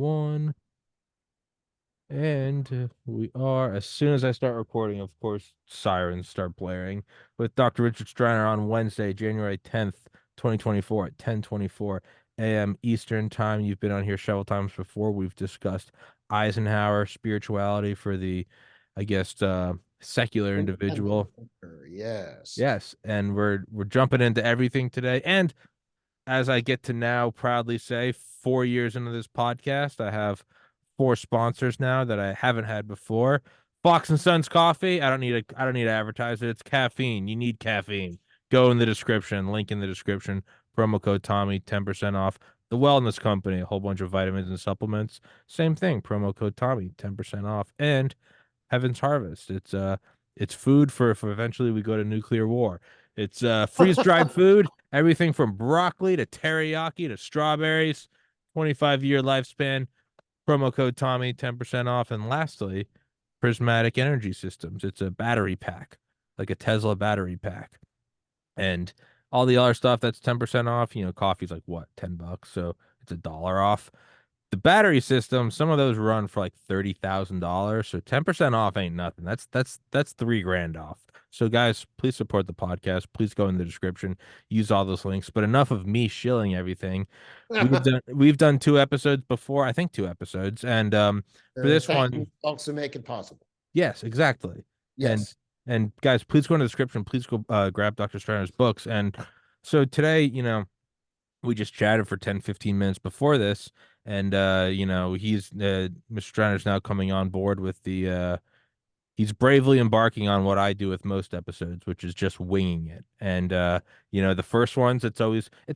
1. And we are, as soon as I start recording, of course, sirens start blaring with Dr. Richard Striner on Wednesday, January 10th, 2024 at 10:24 a.m. Eastern Time. You've been on here several times before. We've discussed Eisenhower spirituality for the, I guess, secular Independent individual. thinker, yes. Yes, and we're jumping into everything today. And as I get to now proudly say, 4 years into this podcast, I have 4 sponsors now that I haven't had before. Fox and Sons Coffee. I don't need to advertise it. It's caffeine. You need caffeine. Go in the description. Link in the description. Promo code Tommy, 10% off. The Wellness Company, a whole bunch of vitamins and supplements. Same thing. Promo code Tommy, 10% off. And Heaven's Harvest. It's food for if eventually we go to nuclear war. It's freeze-dried food, everything from broccoli to teriyaki to strawberries, 25-year lifespan. Promo code Tommy, 10% off. And lastly, Prismatic Energy Systems. It's a battery pack, like a Tesla battery pack. And all the other stuff that's 10% off, coffee's like what, $10? So it's $1 off. The battery system, some of those run for like $30,000. So 10% off ain't nothing. That's $3,000 off. So guys, please support the podcast. Please go in the description. Use all those links. But enough of me shilling everything. We've done 2 episodes before, I think 2 episodes. And for this Thank one, you folks who make it possible. yes, exactly. And Yes. and guys, please go in the description. Please go grab Dr. Striner's books. And so today, we just chatted for 10, 15 minutes before this. And he's Mr. Striner's now coming on board with the he's bravely embarking on what I do with most episodes, which is just winging it. And the first ones, it's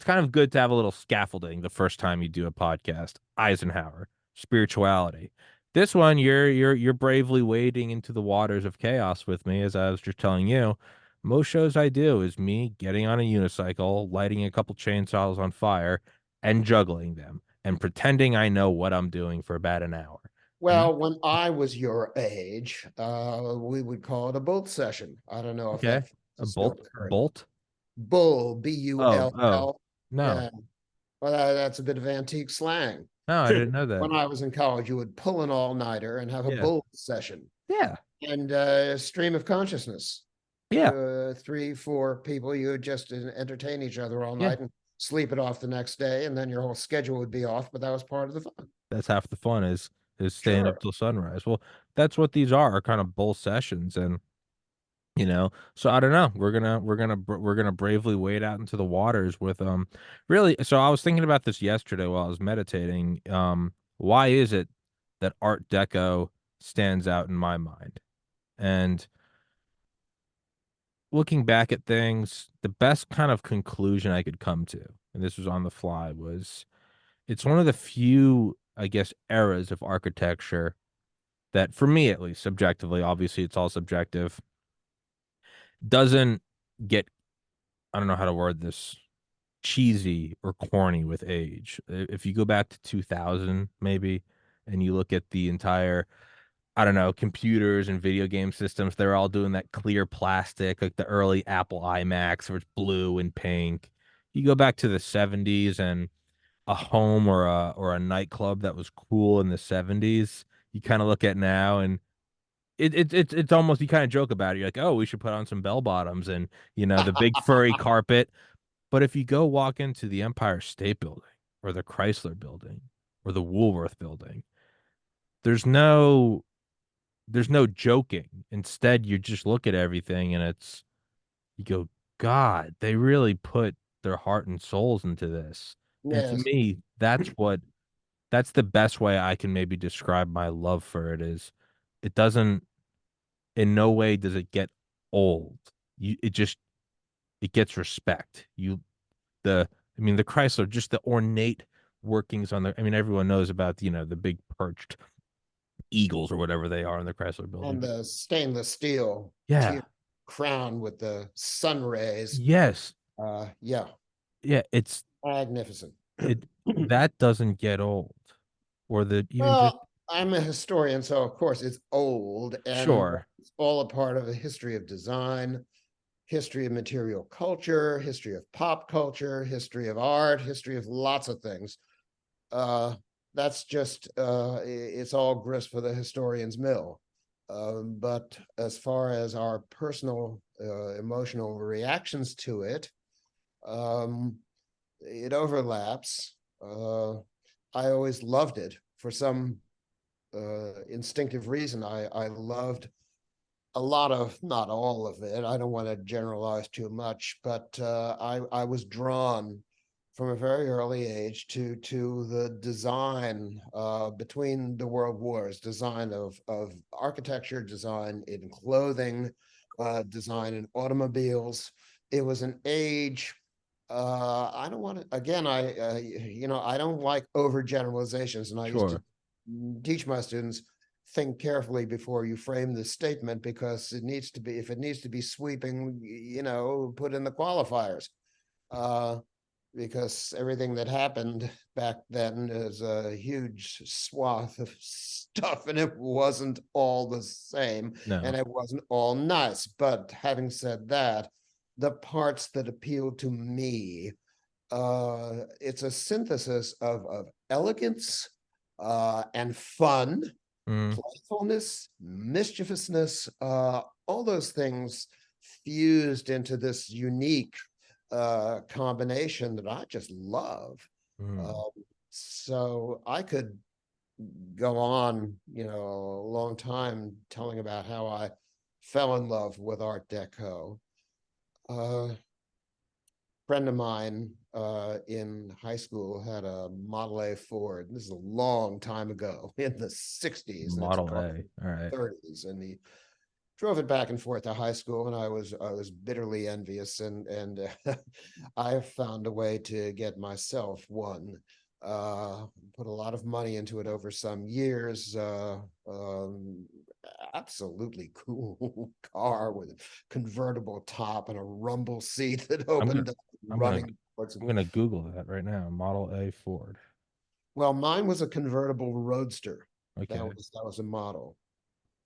kind of good to have a little scaffolding the first time you do a podcast. Eisenhower, spirituality. This one, you're bravely wading into the waters of chaos with me, as I was just telling you. Most shows I do is me getting on a unicycle, lighting a couple chainsaws on fire, and juggling them, and pretending I know what I'm doing for about an hour. And Well, when I was your age, we would call it a bolt session. I don't know if okay, that a is still bolt, current. bolt. Bull, Oh, Bull. no. Yeah. Well, that's a bit of antique slang. No, I didn't know that. When I was in college, you would pull an all-nighter and have a Yeah. bull session Yeah. and stream of consciousness. Yeah. 3, 4 people, you would just entertain each other all Yeah. night and sleep it off the next day, and then your whole schedule would be off, but that was part of the fun. That's half the fun is staying up Sure. till sunrise. Well, that's what these are kind of bull sessions. And so I don't know. We're gonna bravely wade out into the waters with really. So I was thinking about this yesterday while I was meditating. Why is it that Art Deco stands out in my mind? And looking back at things, the best kind of conclusion I could come to, and this was on the fly, was it's one of the few, I guess, eras of architecture that, for me at least, subjectively, obviously it's all subjective, doesn't get, I don't know how to word this, cheesy or corny with age. If you go back to 2000, maybe, and you look at the entire, I don't know, computers and video game systems, they're all doing that clear plastic, like the early Apple iMacs, where it's blue and pink. You go back to the 70s and a home or a nightclub that was cool in the 70s, you kind of look at now and it's almost, you kind of joke about it. You're like, oh, we should put on some bell bottoms and the big furry carpet. But if you go walk into the Empire State Building or the Chrysler Building or the Woolworth Building, there's no there's no joking. Instead, you just look at everything and you go, God, they really put their heart and souls into this. And to Yes. me, that's the best way I can maybe describe my love for it. Is it doesn't, in no way does it get old. It gets respect. The Chrysler, just the ornate workings on everyone knows about, the big perched eagles or whatever they are in the Chrysler And building. the stainless steel Yeah. tier crown with the sun rays. Yes. Yeah, Yeah. magnificent. It that doesn't get old. Or the even just Well, I'm a historian, so of course it's old, and sure. it's all a part of a history of design, history of material culture, history of pop culture, history of art, history of lots of things. Uh, that's just it's all grist for the historian's mill. But as far as our personal emotional reactions to it, um, it overlaps. I always loved it for some instinctive reason. I loved a lot of, not all of it. I don't want to generalize too much, but I was drawn from a very early age to the design between the world wars, design of architecture, design in clothing, design in automobiles. It was an age. I don't want to. Again, I don't like overgeneralizations, and I used to Sure. teach my students, think carefully before you frame the statement, because it needs to be, if it needs to be sweeping, put in the qualifiers. Uh, because everything that happened back then is a huge swath of stuff, and it wasn't all the same, and No. it wasn't all nice. But having said that, the parts that appeal to me, it's a synthesis of elegance and fun, Mm, playfulness, mischievousness, all those things fused into this unique combination that I just love. mm. Um, so I could go on, a long time telling about how I fell in love with Art Deco. A friend of mine in high school had a Model A Ford. This is a long time ago in the 60s, and it's a Model car A. All right. 30s, and he drove it back and forth to high school, and I was bitterly envious, and I found a way to get myself one. Put a lot of money into it over some years. Absolutely cool car with a convertible top and a rumble seat that I'm gonna opened up, I'm gonna running towards. I'm gonna Google that right now. Model A Ford. Well, mine was a convertible roadster. That Okay. was that was a model.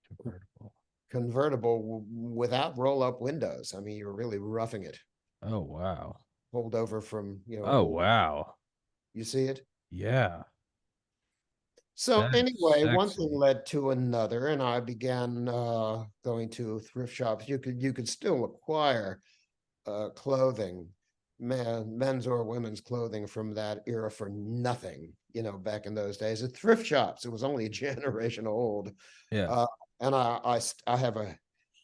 Convertible. Convertible without roll up windows. I mean, you're really roughing it. Oh wow. Pulled over from, Oh old. wow. You see it? Yeah. So That's anyway, one thing sexy. led to another, and I began going to thrift shops. You could still acquire clothing, men's or women's clothing from that era for nothing, back in those days at thrift shops. It was only a generation old. Yeah. Uh, and I have a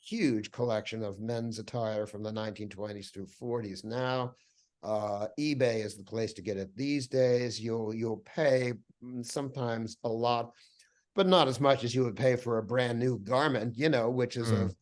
huge collection of men's attire from the 1920s through 40s now. eBay is the place to get it these days. You'll pay sometimes a lot, but not as much as you would pay for a brand new garment, which is Mm.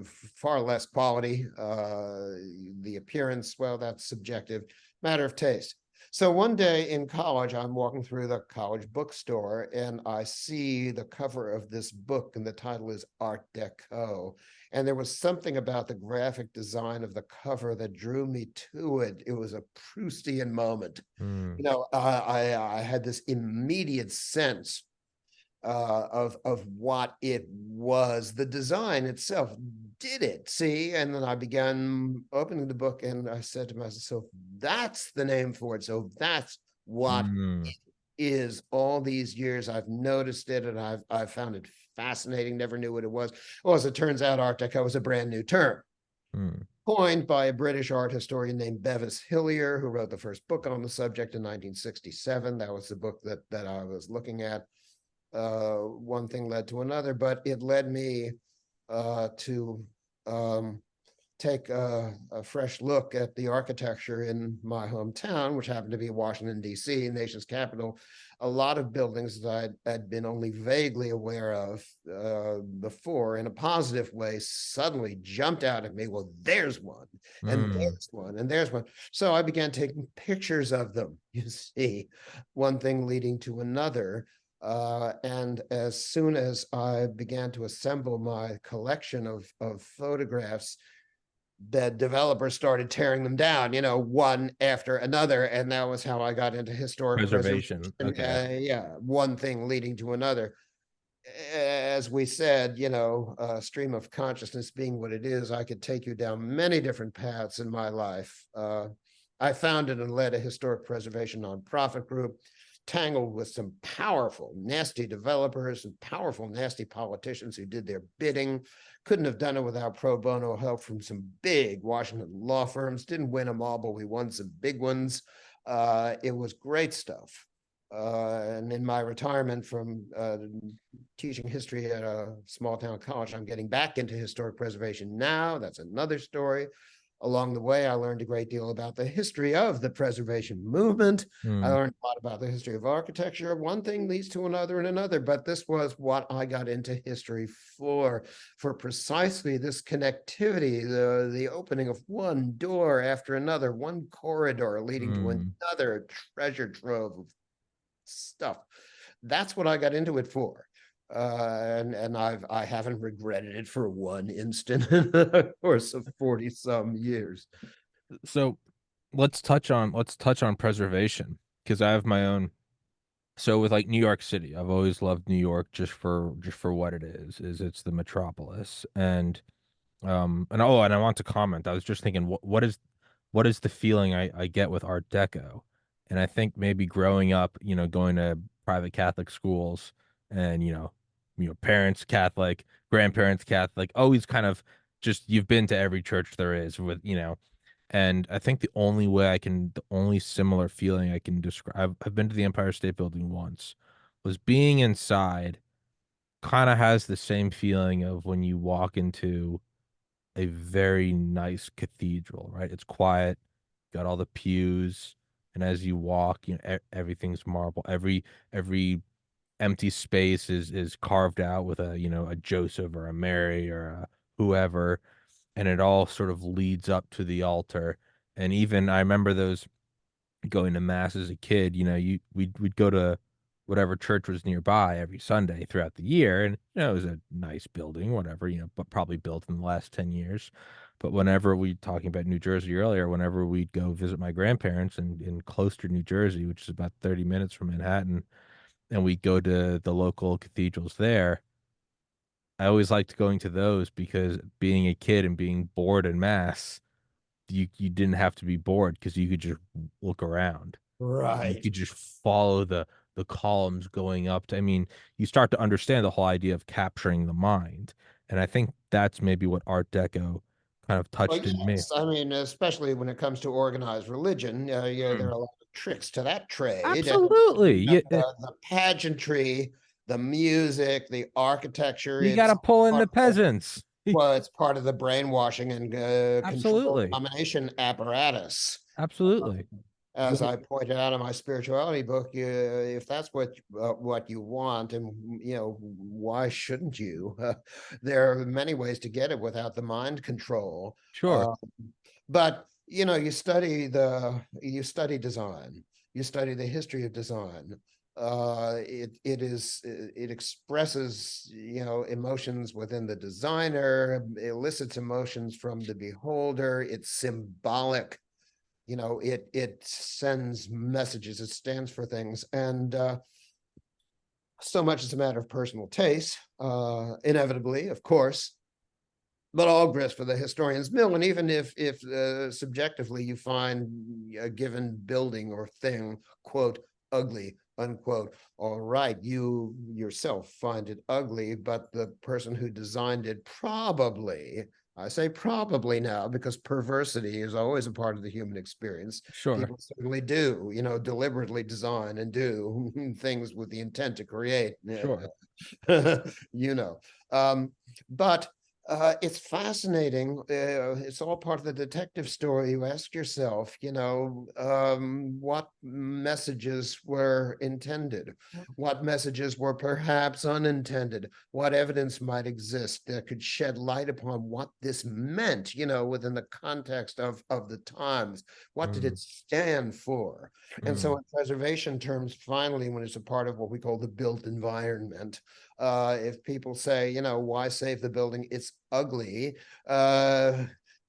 of far less quality. The appearance, well, that's subjective, matter of taste. So one day in college, I'm walking through the college bookstore, and I see the cover of this book, and the title is Art Deco. And there was something about the graphic design of the cover that drew me to it. It was a Proustian moment. Mm. I had this immediate sense of what it was. The design itself did it. See, and then I began opening the book, and I said to myself, "So that's the name for it. So that's what Mm. it is. All these years, I've noticed it, and I've found it fascinating. Never knew what it was. Well, as it turns out, Art Deco was a brand new term." Mm. Coined by a British art historian named Bevis Hillier, who wrote the first book on the subject in 1967. That was the book that I was looking at. One thing led to another, but it led me to take a fresh look at the architecture in my hometown, which happened to be Washington, D.C., nation's capital. A lot of buildings that I'd been only vaguely aware of before, in a positive way, suddenly jumped out at me. Well, there's one, and Mm. there's one, and there's one. So I began taking pictures of them, you see, one thing leading to another. And as soon as I began to assemble my collection of photographs, the developers started tearing them down, one after another. And that was how I got into historic preservation. Preservation. Okay. Yeah, one thing leading to another. As we said, stream of consciousness being what it is, I could take you down many different paths in my life. I founded and led a historic preservation nonprofit group tangled with some powerful, nasty developers and powerful, nasty politicians who did their bidding. Couldn't have done it without pro bono help from some big Washington law firms. Didn't win them all, but we won some big ones. It was great stuff. And in my retirement from teaching history at a small town college, I'm getting back into historic preservation now. That's another story. Along the way, I learned a great deal about the history of the preservation movement. I learned a lot about the history of architecture. One thing leads to another and another, but this was what I got into history for precisely this connectivity, the opening of one door after another, one corridor leading to another treasure trove of stuff. That's what I got into it for. And I haven't regretted it for one instant in the course of 40 some years. So let's touch on preservation, because I have my own. So with like New York City, I've always loved New York just for what it is it's the metropolis. And I want to comment. I was just thinking, what is the feeling I get with Art Deco? And I think maybe growing up, going to private Catholic schools, and parents Catholic, grandparents Catholic, always kind of just, you've been to every church there is, and I think the only similar feeling I can describe, I've been to the Empire State Building once, was being inside. Kind of has the same feeling of when you walk into a very nice cathedral, right? It's quiet, got all the pews, and as you walk, everything's marble. Every empty space is carved out with a Joseph or a Mary or a whoever, and it all sort of leads up to the altar. And even I remember those, going to mass as a kid, we'd go to whatever church was nearby every Sunday throughout the year, and it was a nice building, whatever, but probably built in the last 10 years. But whenever we talking about New Jersey earlier, whenever we'd go visit my grandparents in Closter, New Jersey, which is about 30 minutes from Manhattan, and we'd go to the local cathedrals there, I always liked going to those, because being a kid and being bored in mass, you didn't have to be bored, because you could just look around. You Right. could just follow the columns going up to, I mean, you start to understand the whole idea of capturing the mind. And I think that's maybe what Art Deco kind of Well, touched in me. yes. I mean, especially when it comes to organized religion, yeah, there Mm. are a lot of tricks to that trade. And Absolutely. the pageantry, the music, the architecture, You got it's to pull in part the of the, peasants. well, it's part of the brainwashing and control Absolutely. domination apparatus. Absolutely. As Well, I pointed out in my spirituality book, if that's what you want, and why shouldn't you? There are many ways to get it without the mind control. sure. Uh, but you study design, you study the history of design. It expresses emotions within the designer, elicits emotions from the beholder. It's symbolic, it sends messages, it stands for things, and so much is a matter of personal taste, inevitably, of course, but all grist for the historian's mill. And even if subjectively you find a given building or thing, quote, ugly, unquote, all right, you yourself find it ugly, but the person who designed it probably, I say probably now because perversity is always a part of the human experience. Sure. People certainly do, deliberately design and do things with the intent to create, Sure. you know. But it's fascinating. It's all part of the detective story. You ask yourself, what messages were intended? What messages were perhaps unintended? What evidence might exist that could shed light upon what this meant, within the context of the times? What did it Mm, stand for? And so mm, in preservation terms, finally, when it's a part of what we call the built environment, if people say, why save the building? It's ugly.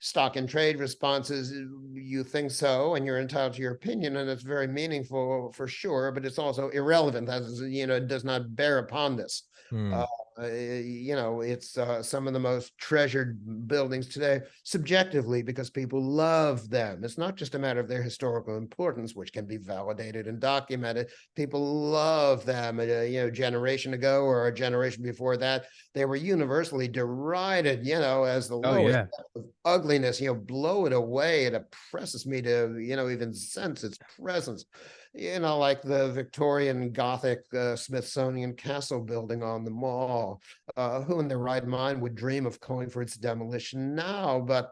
Stock and trade responses, you think so, and you're entitled to your opinion, and it's very meaningful for sure, but it's also irrelevant, as it does not bear upon this. mm. It's some of the most treasured buildings today, subjectively, because people love them. It's not just a matter of their historical importance, which can be validated and documented. People love them. Generation ago or a generation before that, they were universally derided, as the Oh lowest yeah. of ugliness. Blow it away. It oppresses me to, even sense its presence. Like the Victorian Gothic Smithsonian Castle building on the Mall. Who in their right mind would dream of calling for its demolition now? But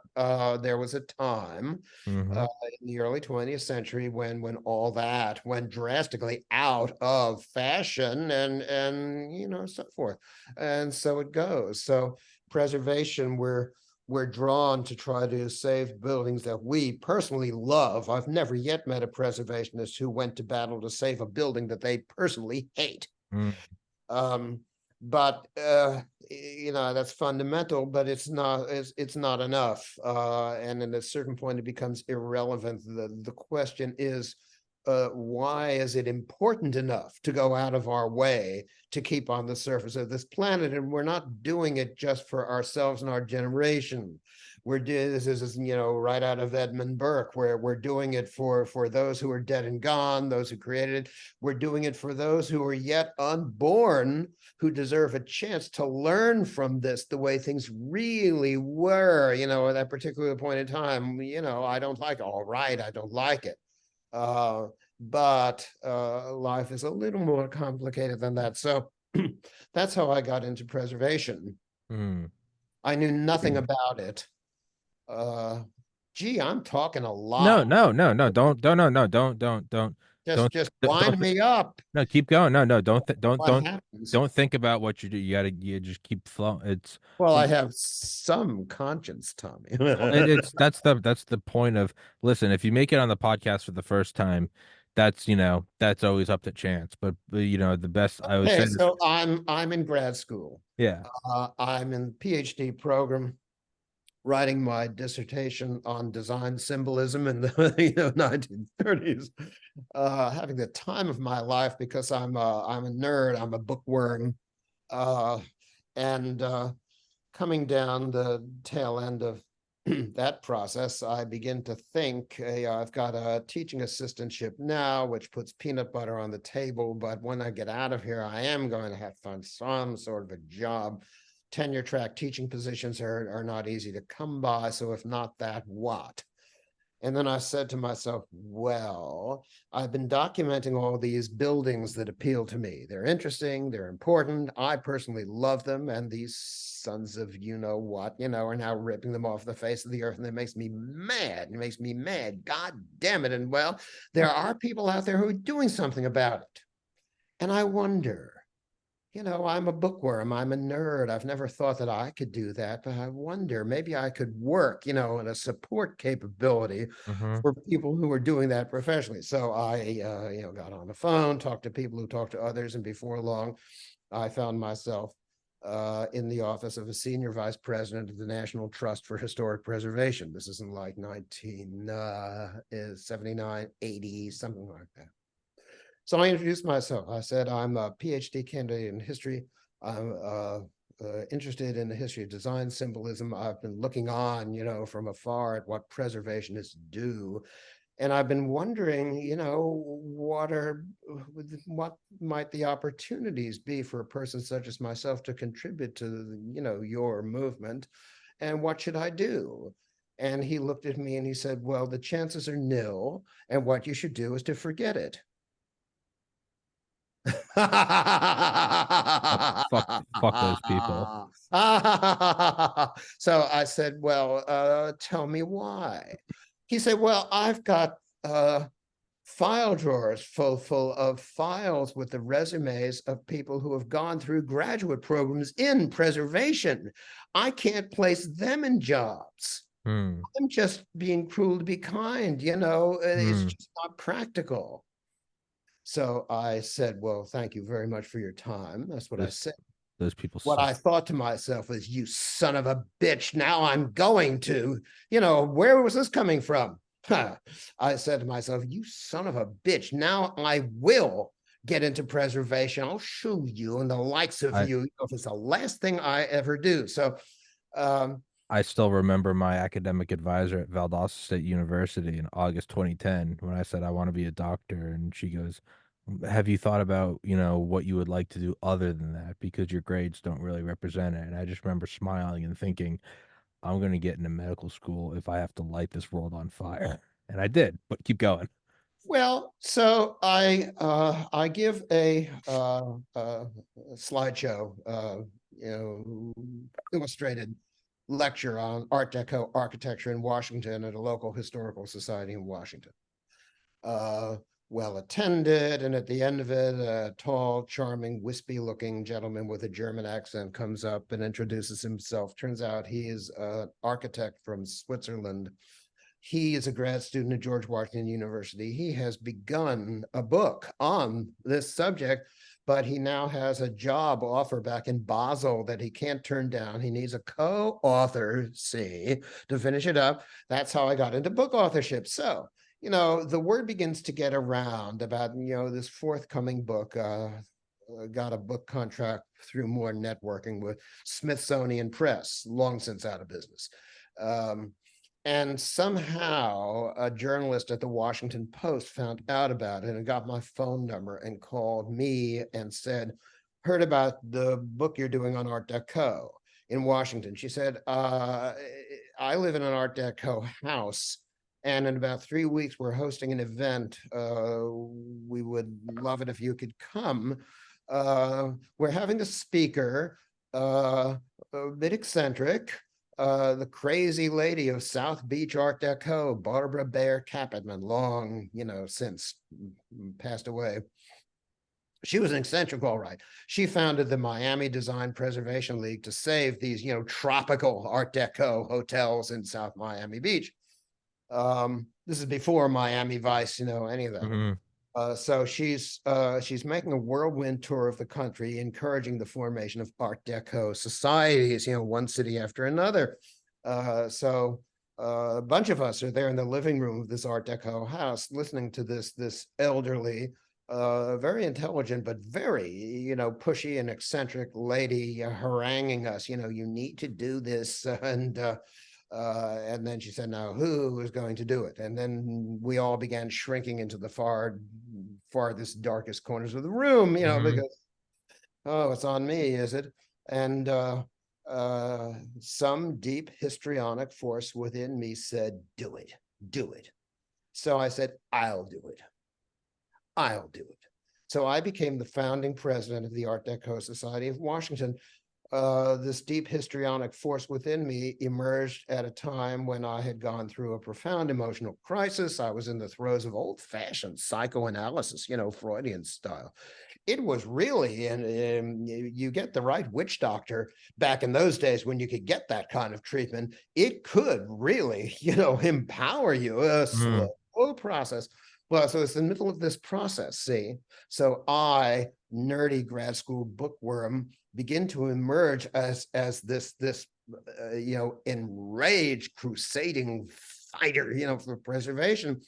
there was a time Mm-hmm. in the early 20th century when all that went drastically out of fashion and so forth. And so it goes. So preservation, we're drawn to try to save buildings that we personally love. I've never yet met a preservationist who went to battle to save a building that they personally hate. Mm. Um, but that's fundamental, but it's not enough. And at a certain point, it becomes irrelevant. The question is, why is it important enough to go out of our way to keep on the surface of this planet? And we're not doing it just for ourselves and our generation. This is right out of Edmund Burke, where we're doing it for those who are dead and gone, those who created it. We're doing it for those who are yet unborn, who deserve a chance to learn from this the way things really were, at that particular point in time. I don't like it. All right, I don't like it. But life is a little more complicated than that. So that's how I got into preservation. Mm. I knew nothing about it. Gee, I'm talking a No, lot. no, no, no. Don't, no, no, don't, Just don't. wind me up. No, keep going. No, no, What happens? don't think about what you do. You just keep flowing. Well, I have some conscience, Tommy. It's that's the point of listen. If you make it on the podcast for the first time, that's always up to chance. But the best I would Okay, say this. so I'm in grad school. Yeah. I'm in PhD program, writing my dissertation on design symbolism in the 1930s, having the time of my life because I'm a nerd, I'm a bookworm, and coming down the tail end of that process, I begin to think, I've got a teaching assistantship now, which puts peanut butter on the table. But when I get out of here, I am going to have to find some sort of a job. Tenure track teaching positions are not easy to come by. So if not that, what? And then I said to myself, well, I've been documenting all these buildings that appeal to me. They're interesting, they're important. I personally love them. And these sons of what, are now ripping them off the face of the earth. And it makes me mad. It makes me mad. God damn it. And well, there are people out there who are doing something about it. And I wonder, I'm a bookworm, I'm a nerd. I've never thought that I could do that, but I wonder maybe I could work, in a support capability Mm-hmm. for people who are doing that professionally. So I, got on the phone, talked to people who talked to others, and before long, I found myself in the office of a senior vice president of the National Trust for Historic Preservation. This is in like 1979, 80, something like that. So I introduced myself. I said, I'm a PhD candidate in history. I'm interested in the history of design symbolism. I've been looking on, from afar at what preservationists do. And I've been wondering, what might the opportunities be for a person such as myself to contribute to, your movement? And what should I do? And he looked at me and he said, well, the chances are nil. And what you should do is to forget it. Fuck those people. So I said, well, tell me why. He said, well, I've got file drawers full of files with the resumes of people who have gone through graduate programs in preservation. I can't place them in jobs. Hmm. I'm just being cruel to be kind, it's just not practical. So I said, well, thank you very much for your time. That's what I said. Those people What suck. I thought to myself was, you son of a bitch, now I'm going to, where was this coming from? I said to myself, you son of a bitch, now I will get into preservation. I'll show you and the likes of I you if it's the last thing I ever do. So, um, I still remember my academic advisor at Valdosta State University in August 2010 when I said I want to be a doctor, and she goes, "Have you thought about, what you would like to do other than that? Because your grades don't really represent it." And I just remember smiling and thinking, I'm going to get into medical school if I have to light this world on fire. And I did, but keep going. well, so I give a slideshow, illustrated lecture on Art Deco architecture in Washington at a local historical society in Washington. Uh, well attended, and at the end of it, a tall, charming, wispy-looking gentleman with a German accent comes up and introduces himself. Turns out he is an architect from Switzerland. He is a grad student at George Washington University. He has begun a book on this subject, but he now has a job offer back in Basel that he can't turn down. He needs a co-author, see, to finish it up. That's how I got into book authorship. So, the word begins to get around about, this forthcoming book. Got a book contract through more networking with Smithsonian Press, long since out of business. And somehow a journalist at the Washington Post found out about it and got my phone number and called me and said, heard about the book you're doing on Art Deco in Washington. She said, I live in an Art Deco house, and in about 3 weeks, we're hosting an event. We would love it if you could come. We're having a speaker, a bit eccentric, the crazy lady of South Beach Art Deco, Barbara Bayer Capitman, long, since passed away. She was an eccentric, all right. She founded the Miami Design Preservation League to save these, tropical Art Deco hotels in South Miami Beach. This is before Miami Vice, any of that. Mm-hmm. So she's making a whirlwind tour of the country, encouraging the formation of Art Deco societies, one city after another. So a bunch of us are there in the living room of this Art Deco house, listening to this elderly, very intelligent but very pushy and eccentric lady haranguing us. You need to do this, and then she said, now who is going to do it? And then we all began shrinking into the farthest, darkest corners of the room, because, oh, it's on me, is it? And some deep histrionic force within me said, do it, do it. So I said, I'll do it. I'll do it. So I became the founding president of the Art Deco Society of Washington. This deep histrionic force within me emerged at a time when I had gone through a profound emotional crisis. I was in the throes of old-fashioned psychoanalysis, Freudian style. It was really, and you get the right witch doctor back in those days when you could get that kind of treatment, it could really, empower you. A slow process. Well, so it's in the middle of this process, see? So I, nerdy grad school bookworm, begin to emerge as this enraged crusading fighter, for preservation.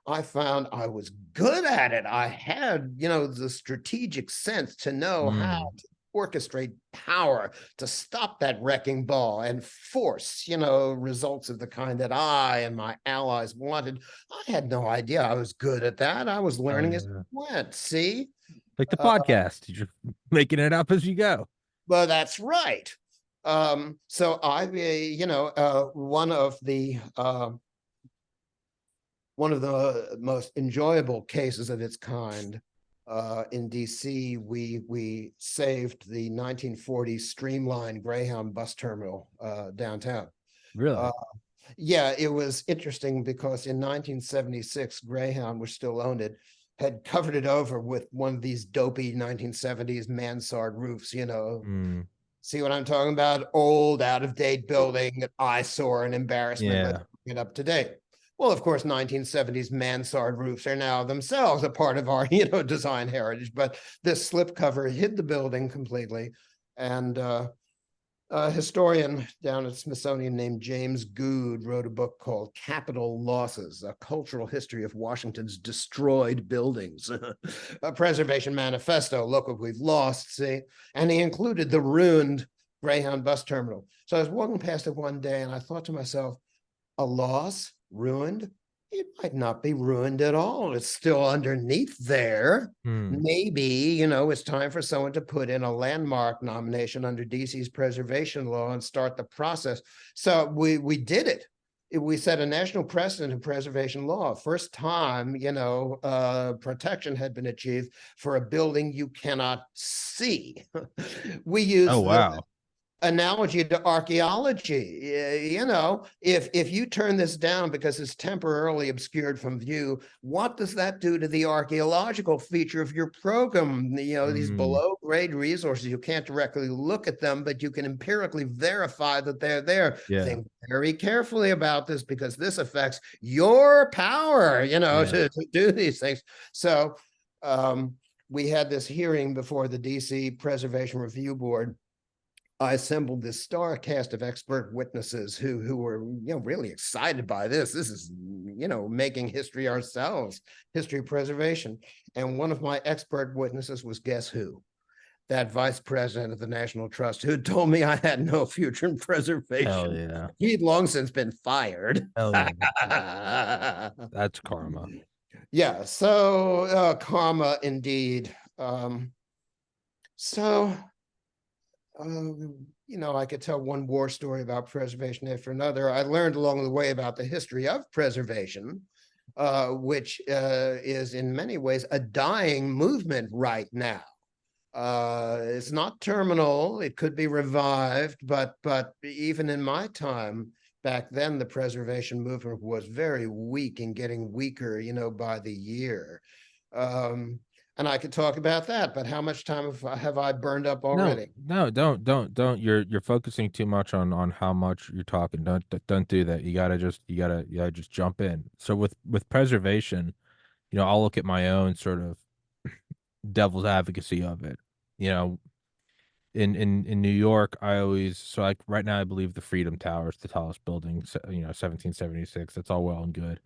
I found I was good at it. I had, the strategic sense to know how to orchestrate power to stop that wrecking ball and force, results of the kind that I and my allies wanted. I had no idea I was good at that. I was learning as I went, see? Like the podcast, you're making it up as you go. Well, that's right. So I, one of the most enjoyable cases of its kind in DC, we saved the 1940s streamlined Greyhound bus terminal downtown. Really? Yeah, it was interesting because in 1976, Greyhound, which still owned it, had covered it over with one of these dopey 1970s mansard roofs, See what I'm talking about? Old, out-of-date building, an eyesore, an embarrassment. Yeah. Let's get up to date. Well, of course, 1970s mansard roofs are now themselves a part of our, design heritage. But this slipcover hid the building completely, and A historian down at Smithsonian named James Good wrote a book called Capital Losses, A Cultural History of Washington's Destroyed Buildings, a preservation manifesto. Look what we've lost, see? And he included the ruined Greyhound bus terminal. So I was walking past it one day and I thought to myself, a loss, ruined? It might not be ruined at all. It's still underneath there. Hmm. Maybe, it's time for someone to put in a landmark nomination under DC's preservation law and start the process. So we did it. We set a national precedent in preservation law. First time, protection had been achieved for a building you cannot see. We Oh, use the wow. analogy to archaeology. If you turn this down because it's temporarily obscured from view, what does that do to the archaeological feature of your program? These Hmm. below grade resources, you can't directly look at them, but you can empirically verify that they're there. Yeah. Think very carefully about this because this affects your power, Yeah. to do these things. So we had this hearing before the DC Preservation Review Board. I assembled this star cast of expert witnesses who were really excited by this. This is making history ourselves, history of preservation. And one of my expert witnesses was, guess who? That vice president of the National Trust who told me I had no future in Hell preservation. yeah. He'd long since been fired. Hell yeah. That's karma. Yeah, so karma indeed. So I could tell one war story about preservation after another. I learned along the way about the history of preservation, which is in many ways a dying movement right now. It's not terminal; it could be revived, but even in my time back then, the preservation movement was very weak and getting weaker, by the year. Um, and I could talk about that, but how much time have I burned up No, already? no, don't. You're focusing too much on how much you're talking. Don't do that. You gotta just jump in. So with preservation, I'll look at my own sort of devil's advocacy of it. You know, in New York, I always so like right now I believe the Freedom Tower is the tallest building, 1776. That's all well and good.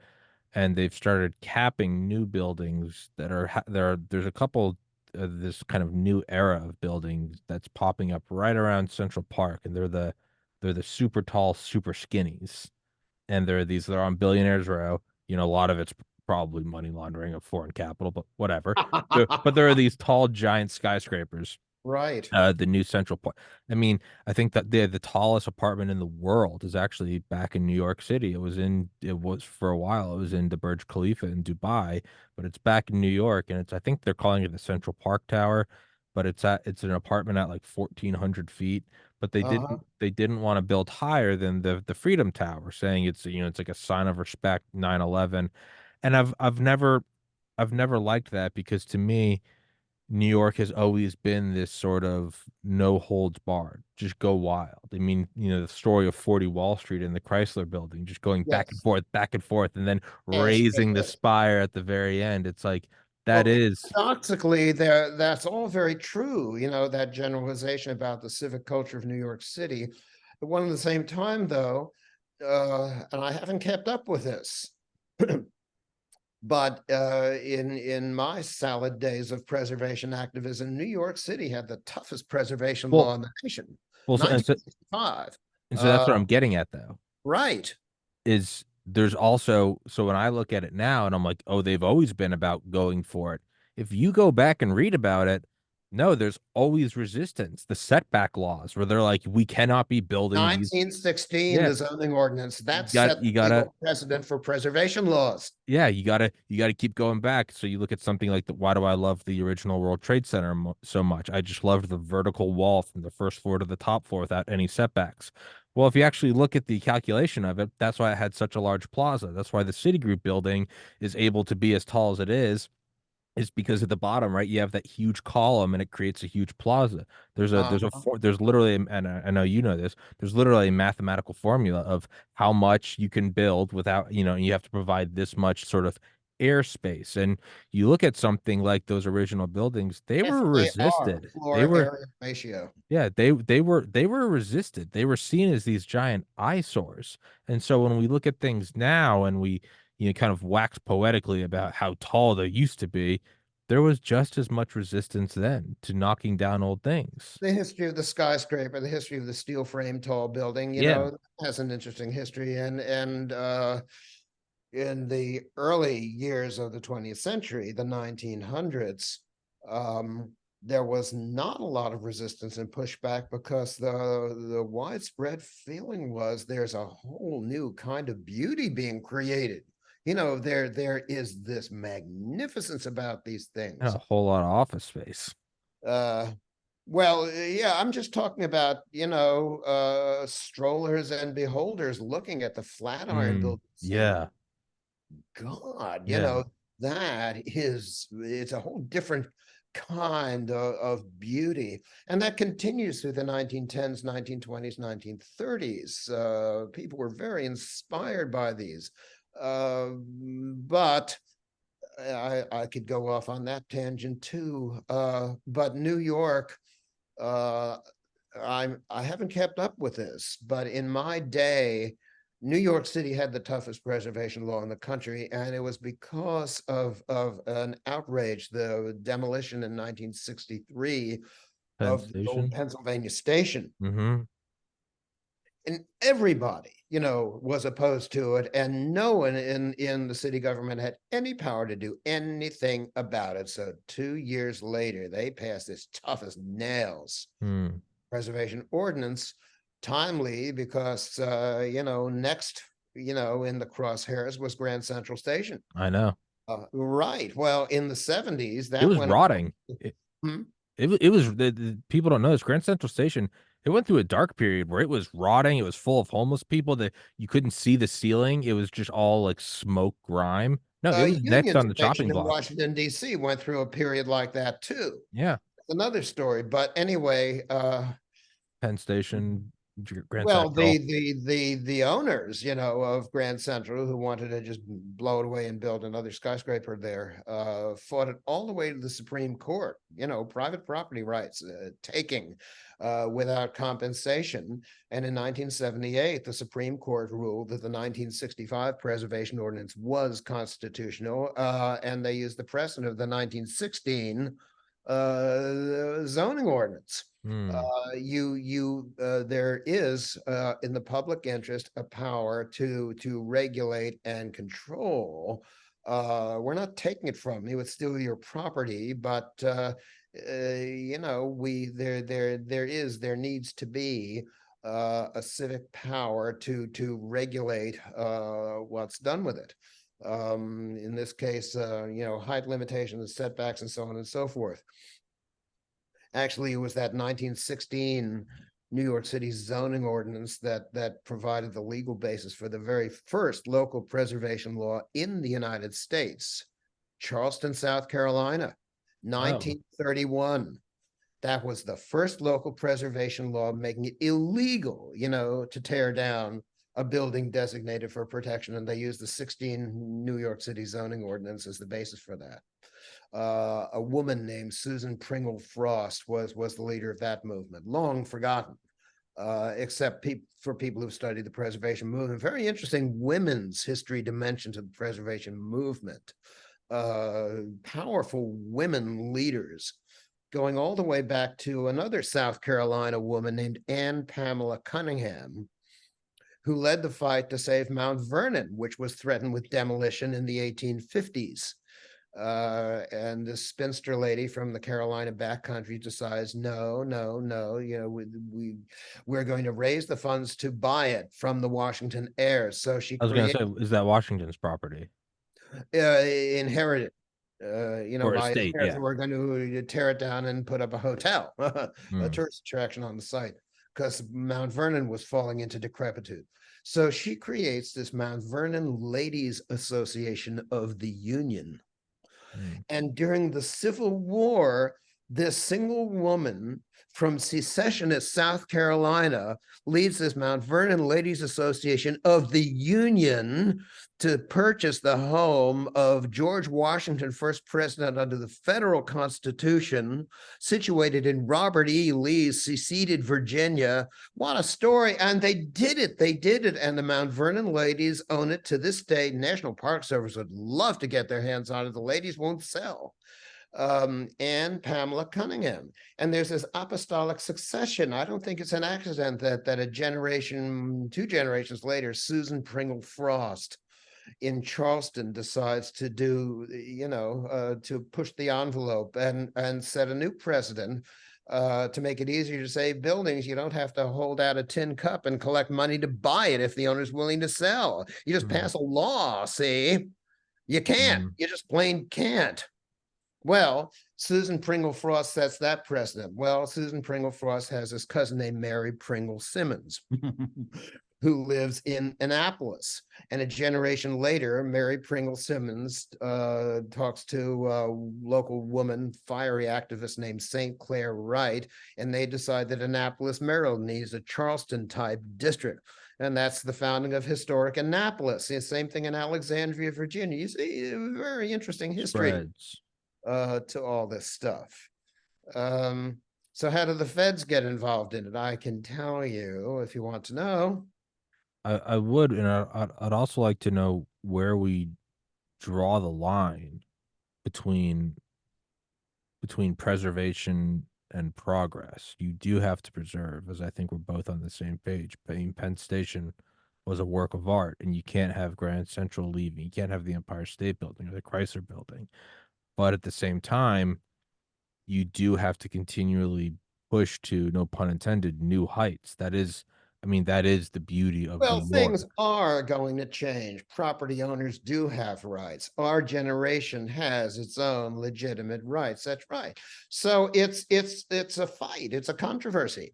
And they've started capping new buildings that are there's a couple of this kind of new era of buildings that's popping up right around Central Park, and they're the super tall, super skinnies, and they're on Billionaires Row. A lot of it's probably money laundering of foreign capital, but whatever. But there are these tall, giant skyscrapers, Right. the new Central Park. I mean, I think that the tallest apartment in the world is actually back in New York City. It was for a while. It was in the Burj Khalifa in Dubai, but it's back in New York, and I think they're calling it the Central Park Tower, but it's an apartment at like 1,400 feet. But they Uh-huh. didn't want to build higher than the Freedom Tower, saying it's like a sign of respect, 9/11. And I've never liked that because to me New York has always been this sort of no holds barred, just go wild. I mean, the story of 40 Wall Street and the Chrysler building, just going Yes. back and forth, and then Yes. Yes. raising the Yes. spire at the very end. It's like that Well, is, paradoxically, that's all very true, that generalization about the civic culture of New York City. But one at the same time, though, and I haven't kept up with this, but in my salad days of preservation activism, New York City had the toughest preservation well, law in the nation. well, '1965. and so that's what Uh, I'm getting at though. right. Is there's also so when I look at it now and I'm like, oh, they've always been about going for it. If you go back and read about it, no, there's always resistance. The setback laws where they're like, we cannot be building these. 1916, Yeah, the zoning ordinance, you that got set you the gotta legal precedent for preservation laws. yeah, you gotta keep going back. So you look at something like the why do I love the original World Trade Center so much? I just loved the vertical wall from the first floor to the top floor without any setbacks. Well, if you actually look at the calculation of it, that's why it had such a large plaza. That's why the Citigroup building is able to be as tall as it is because at the bottom, right, you have that huge column and it creates a huge plaza. Uh-huh. There's literally, and I know you know this, there's literally a mathematical formula of how much you can build without, you have to provide this much sort of airspace. And you look at something like those original buildings, they were FAR, resisted. They floor were area ratio. yeah, they were resisted. They were seen as these giant eyesores. And so when we look at things now and we kind of wax poetically about how tall they used to be, there was just as much resistance then to knocking down old things. The history of the skyscraper, the history of the steel frame tall building, Yeah, has an interesting history. And in the early years of the 20th century, the 1900s, there was not a lot of resistance and pushback because the widespread feeling was there's a whole new kind of beauty being created. There is this magnificence about these and things. a whole lot of office space. Uh, well, yeah, I'm just talking about, strollers and beholders looking at the Flatiron building saying, Yeah, God, yeah, it's a whole different kind of beauty. And that continues through the 1910s, 1920s, 1930s. People were very inspired by these. But I could go off on that tangent too. But New York, uh, I haven't kept up with this, but in my day, New York City had the toughest preservation law in the country, and it was because of an outrage, the demolition in 1963 Penn of the old Station. Pennsylvania station. Mm-hmm. And everybody, was opposed to it, and no one in the city government had any power to do anything about it. So 2 years later, they passed this tough as nails Hmm. preservation ordinance, timely because next in the crosshairs was Grand Central Station. I know. Right. Well, in the 70s, It that was went. rotting. Hmm? It was people don't know this. Grand Central Station, it went through a dark period where it was rotting. It was full of homeless people that you couldn't see the ceiling. It was just all like smoke, grime. No, it was next Union on the Station chopping in block. Washington D.C. went through a period like that too. Yeah, Another story, but anyway, Penn Station, Grand well, Central. the owners, of Grand Central, who wanted to just blow it away and build another skyscraper there, fought it all the way to the Supreme Court. Private property rights, taking without compensation. And in 1978, the Supreme Court ruled that the 1965 Preservation Ordinance was constitutional, and they used the precedent of the 1916 zoning ordinance. Hmm. There is in the public interest a power to regulate and control. We're not taking it from you; it's still your property, but there needs to be a civic power to regulate what's done with it. In this case, height limitations, setbacks, and so on and so forth. Actually, it was that 1916 New York City zoning ordinance that provided the legal basis for the very first local preservation law in the United States. Charleston, South Carolina, Oh, 1931. That was the first local preservation law making it illegal, to tear down a building designated for protection. And they used the 16 New York City zoning ordinance as the basis for that. A woman named Susan Pringle Frost was the leader of that movement, long forgotten, except for people who've studied the preservation movement. Very interesting women's history dimension to the preservation movement. Powerful women leaders, going all the way back to another South Carolina woman named Anne Pamela Cunningham, who led the fight to save Mount Vernon, which was threatened with demolition in the 1850s. And this spinster lady from the Carolina backcountry decides, no, no, no, we're going to raise the funds to buy it from the Washington heirs. So she I was gonna created, say, is that Washington's property inherited, or by estate? heirs Yeah. who are going to tear it down and put up a hotel, a Hmm. tourist attraction on the site, because Mount Vernon was falling into decrepitude. So she creates this Mount Vernon Ladies Association of the Union. Hmm. And during the Civil War, this single woman from secessionist South Carolina leads this Mount Vernon Ladies Association of the Union to purchase the home of George Washington, first president under the federal Constitution, situated in Robert E. Lee's seceded Virginia. What a story. And they did it. They did it. And the Mount Vernon ladies own it to this day. National Park Service would love to get their hands on it. The ladies won't sell. And Pamela Cunningham. And there's this apostolic succession. I don't think it's an accident that a generation, 2 generations later, Susan Pringle Frost in Charleston decides to do, to push the envelope and set a new precedent. To make it easier to save buildings, you don't have to hold out a tin cup and collect money to buy it if the owner's willing to sell. You just pass a law, see? You can't. You just plain can't. Well, Susan Pringle Frost sets that precedent. Well, Susan Pringle Frost has this cousin named Mary Pringle Simmons, who lives in Annapolis. And a generation later, Mary Pringle Simmons talks to a local woman, fiery activist named St. Clair Wright, and they decide that Annapolis, Maryland needs a Charleston-type district. And that's the founding of historic Annapolis. The same thing in Alexandria, Virginia. You see, very interesting history. Spreads. To all this stuff. So how do the feds get involved in it? I can tell you if you want to know. I would, and I'd also like to know where we draw the line between preservation and progress. You do have to preserve, as I think we're both on the same page. Penn Station was a work of art, and you can't have Grand Central leaving. You can't have the Empire State Building or the Chrysler Building. But at the same time, you do have to continually push to, no pun intended, new heights. That is the beauty of Well, New York. things are going to change. Property owners do have rights. Our generation has its own legitimate rights. That's right. So it's a fight. It's a controversy.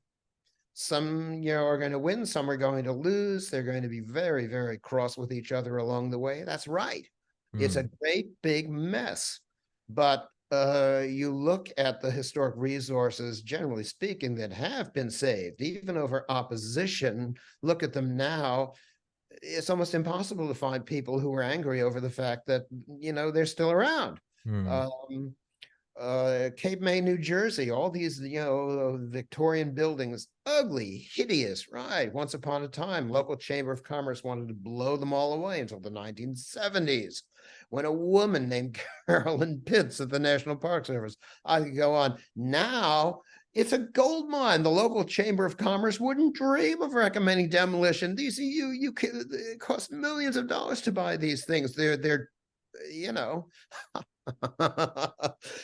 Some, are going to win. Some are going to lose. They're going to be very, very cross with each other along the way. That's right. It's a great big mess. But you look at the historic resources, generally speaking, that have been saved, even over opposition. Look at them now. It's almost impossible to find people who are angry over the fact that, they're still around. Cape May, New Jersey, all these, Victorian buildings, ugly, hideous, right? Once upon a time, local Chamber of Commerce wanted to blow them all away until the 1970s, when a woman named Carolyn Pitts at the National Park Service. I could go on. Now it's a gold mine. The local Chamber of Commerce wouldn't dream of recommending demolition. These it costs millions of dollars to buy these things. They're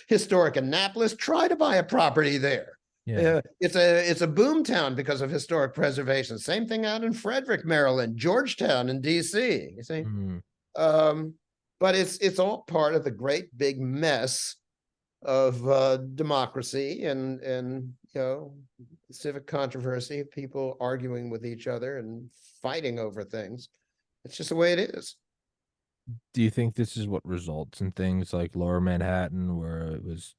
historic Annapolis. Try to buy a property there. Yeah. It's a boom town because of historic preservation. Same thing out in Frederick, Maryland, Georgetown, and DC. You see, but it's all part of the great big mess of democracy and civic controversy, people arguing with each other and fighting over things. It's just the way it is. Do you think this is what results in things like Lower Manhattan, where it was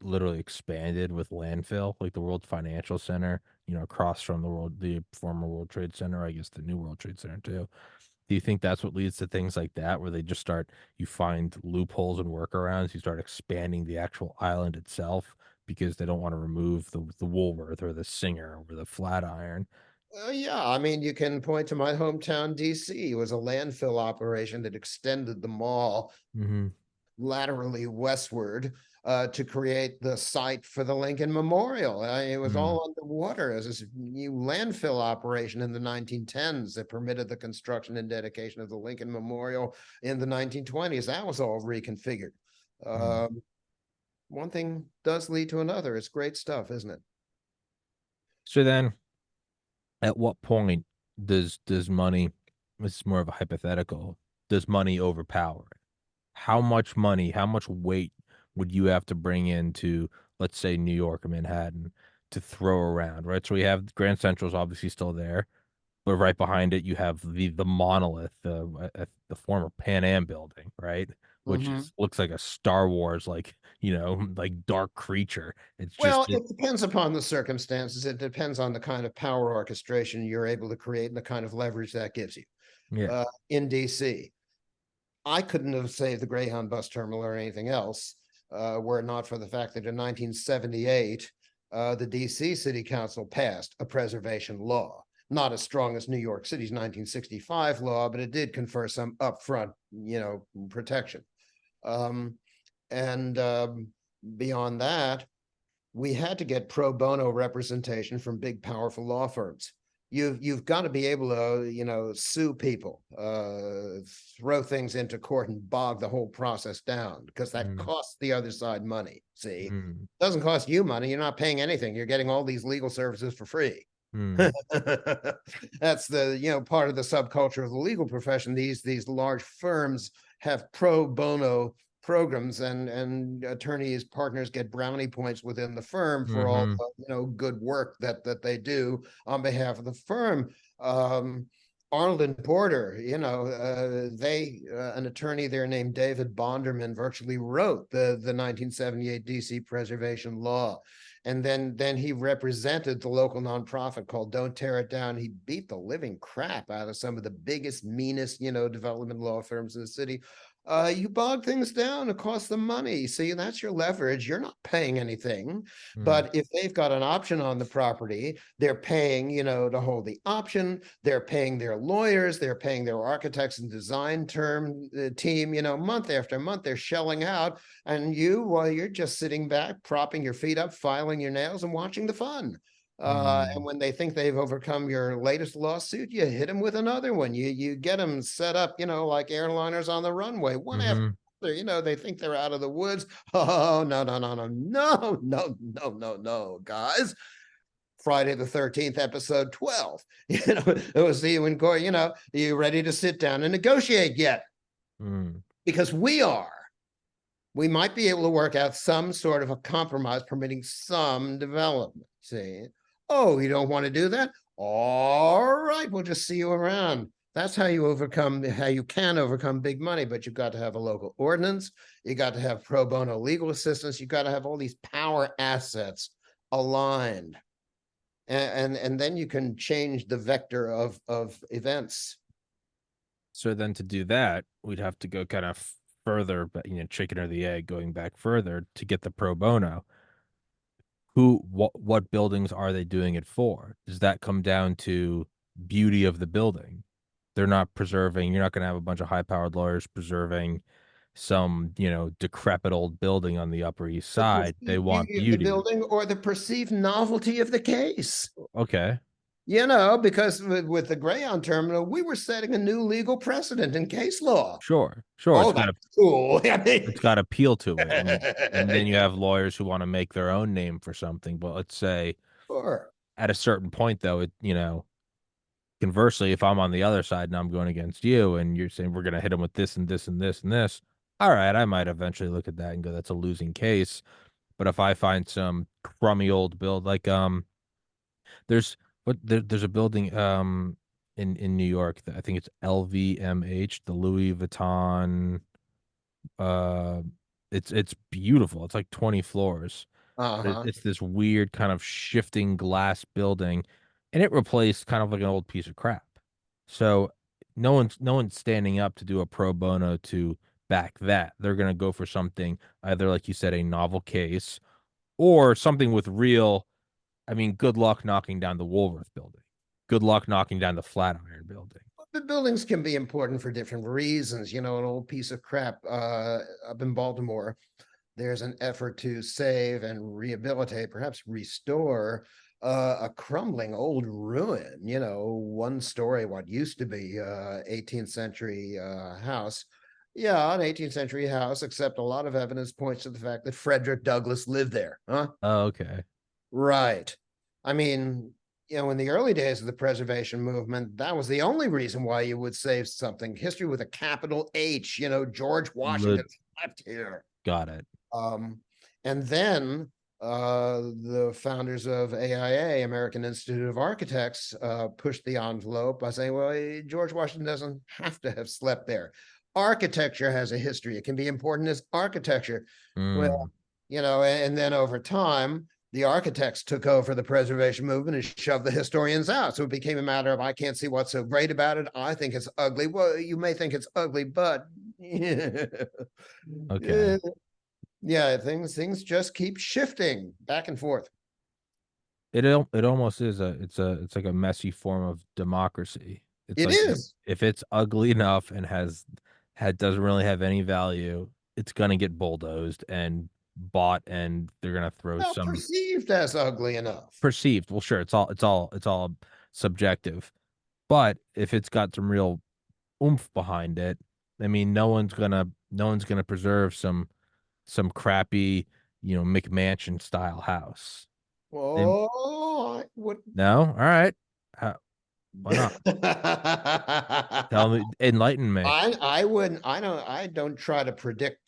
literally expanded with landfill, like the World Financial Center, across from the former World Trade Center, I guess the new World Trade Center too? Do you think that's what leads to things like that, where they just you find loopholes and workarounds, you start expanding the actual island itself because they don't want to remove the Woolworth or the Singer or the Flatiron? Yeah, I mean, you can point to my hometown, DC. It was a landfill operation that extended the mall laterally westward to create the site for the Lincoln Memorial. It was all underwater as this new landfill operation in the 1910s that permitted the construction and dedication of the Lincoln Memorial in the 1920s. That was all reconfigured. One thing does lead to another. It's great stuff, isn't it? So then, at what point does money, this is more of a hypothetical, does money overpower it? How much money, how much weight would you have to bring into, let's say, New York or Manhattan to throw around, right? So we have Grand Central's obviously still there, but right behind it you have the monolith, the former Pan Am building, right? which Mhm. is looks like a Star Wars, like, like dark creature. It's just Well, it depends upon the circumstances. It depends on the kind of power orchestration you're able to create and the kind of leverage that gives you. yeah. In DC, I couldn't have saved the Greyhound bus terminal or anything else were it not for the fact that in 1978, the DC City Council passed a preservation law. Not as strong as New York City's 1965 law, but it did confer some upfront, protection. Um, and beyond that, we had to get pro bono representation from big, powerful law firms. You've got to be able to, sue people, throw things into court and bog the whole process down because that Mm, costs the other side money. See, it mm, doesn't cost you money. You're not paying anything. You're getting all these legal services for free. mm, That's the part of the subculture of the legal profession. These large firms have pro bono programs, and attorneys partners get brownie points within the firm for all mm-hmm, the good work that they do on behalf of the firm. Arnold and Porter, they an attorney there named David Bonderman virtually wrote the 1978 DC preservation law. And then he represented the local nonprofit called Don't Tear It Down. He beat the living crap out of some of the biggest, meanest, development law firms in the city. You bog things down, it costs them money. See, that's your leverage. You're not paying anything. mm, But if they've got an option on the property, they're paying, to hold the option. They're paying their lawyers. They're paying their architects and design team, month after month, they're shelling out. And while you're just sitting back, propping your feet up, filing your nails, and watching the fun. And mm, when they think they've overcome your latest lawsuit, you hit them with another one. You get them set up, like airliners on the runway, one after mm-hmm, another. They think they're out of the woods. Oh, no, no, no, no, no, no, no, no, no, guys. Friday the 13th, episode 12. It was the when Corey, are you ready to sit down and negotiate yet? mm, Because we might be able to work out some sort of a compromise permitting some development. See? Oh, you don't want to do that? All right, we'll just see you around. That's how you can overcome big money, but you've got to have a local ordinance. You got to have pro bono legal assistance. You got to have all these power assets aligned. And then you can change the vector of events. So then to do that, we'd have to go kind of further, but chicken or the egg, going back further to get the pro bono. What buildings are they doing it for? Does that come down to beauty of the building? They're not preserving, you're not going to have a bunch of high-powered lawyers preserving some, decrepit old building on the Upper East The Side. They perceived want beauty of the beauty. building or the perceived novelty of the case. Okay. Because with the Greyhound terminal, we were setting a new legal precedent in case law. Sure. Sure. Oh, that's cool. I mean, It's got appeal to it. And then you have lawyers who want to make their own name for something. But let's say sure. at a certain point though, conversely, if I'm on the other side and I'm going against you and you're saying we're gonna hit them with this and this and this and this, all right, I might eventually look at that and go, that's a losing case. But if I find some crummy old build like there's there's a building in New York that I think it's LVMH, the Louis Vuitton. Uh, it's beautiful. It's like 20 floors. Uh-huh. It's this weird kind of shifting glass building, and it replaced kind of like an old piece of crap. So no one's standing up to do a pro bono to back that. They're gonna go for something either like you said, a novel case, or something with real. I mean, good luck knocking down the Woolworth building. Good luck knocking down the Flatiron building. The buildings can be important for different reasons. An old piece of crap up in Baltimore, there's an effort to save and rehabilitate, perhaps restore a crumbling old ruin, one story, what used to be 18th century house. Yeah, an 18th century house, except a lot of evidence points to the fact that Frederick Douglass lived there. Huh? Oh, okay. Right. I mean, in the early days of the preservation movement, that was the only reason why you would save something. History with a capital H, George Washington left here. Got it. And then the founders of AIA, American Institute of Architects, pushed the envelope by saying, well, George Washington doesn't have to have slept there. architecture has a history. It can be important as architecture. Well, Mm, and then over time, the architects took over the preservation movement and shoved the historians out. So it became a matter of, I can't see what's so great about it. I think it's ugly. Well, you may think it's ugly, but yeah, okay. yeah, things just keep shifting back and forth. It almost is it's like a messy form of democracy. It's It like is. if it's ugly enough and doesn't really have any value, it's gonna get bulldozed and bought, and they're gonna throw Well, some perceived as ugly enough. perceived. Well, sure, it's all subjective. But if it's got some real oomph behind it, I mean, no one's gonna preserve some crappy, McMansion style house. They Oh, I would. No? All right. Why not? Tell me, enlighten me. I wouldn't. I don't try to predict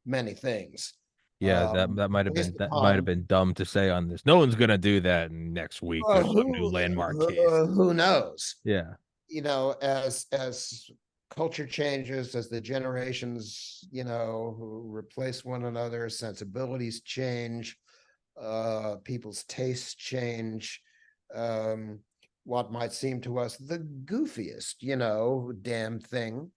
many things. Yeah, that might have Based been upon dumb to say on this. No one's gonna do that next week. There's some new landmark case. who knows? Yeah. As culture changes, as the generations, replace one another, sensibilities change, people's tastes change. Um, what might seem to us the goofiest, damn thing,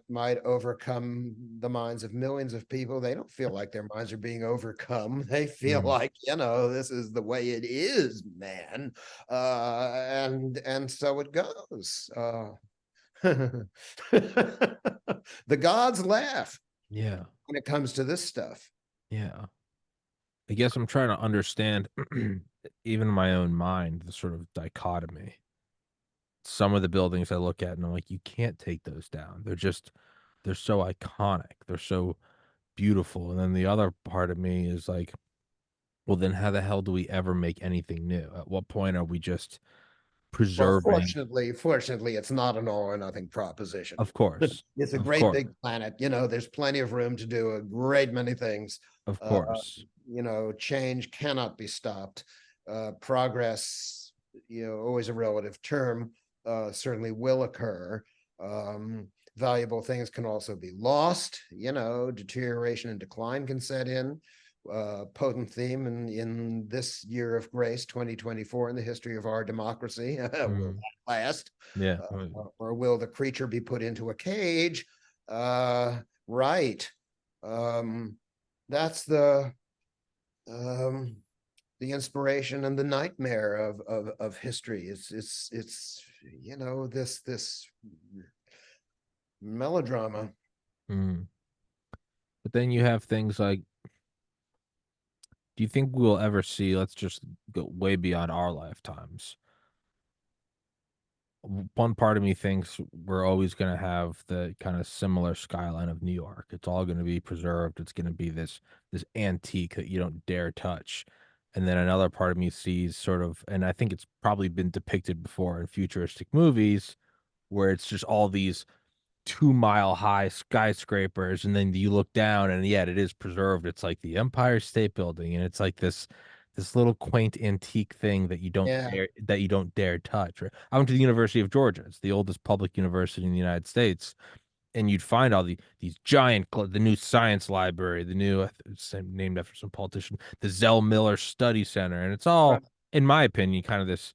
might overcome the minds of millions of people. They don't feel like their minds are being overcome. They feel Mm. like, this is the way it is, man. And so it goes. The gods laugh Yeah. when it comes to this stuff. Yeah. I guess I'm trying to understand, even in my own mind, the sort of dichotomy. Some of the buildings I look at and I'm like, you can't take those down. They're so iconic. They're so beautiful. And then the other part of me is like, well, then how the hell do we ever make anything new? At what point are we just Well, preserving? fortunately, it's not an all or nothing proposition. Of course. It's a Of great course. big planet. There's plenty of room to do a great many things. Of Uh, course. Change cannot be stopped. Progress, always a relative term, certainly will occur. Valuable things can also be lost. Deterioration and decline can set in. Potent theme in this year of grace, 2024, in the history of our democracy. Will Mm, that last? yeah. Or will the creature be put into a cage? Right. Um, that's um, the inspiration and the nightmare of history. It's this melodrama. Mm. But then you have things like, do you think we'll ever see, let's just go way beyond our lifetimes. One part of me thinks we're always going to have the kind of similar skyline of New York. It's all going to be preserved. It's going to be this antique that you don't dare touch. And then another part of me sees sort of, and I think it's probably been depicted before in futuristic movies, where it's just all these 2 mile high skyscrapers, and then you look down and yet it is preserved. It's like the Empire State Building, and it's like this little quaint antique thing Yeah, that you don't dare touch. Right? I went to the University of Georgia. It's the oldest public university in the United States, and you'd find all these giant the new science library, the new named after some politician, the Zell Miller Study Center, and it's all, right. in my opinion, kind of this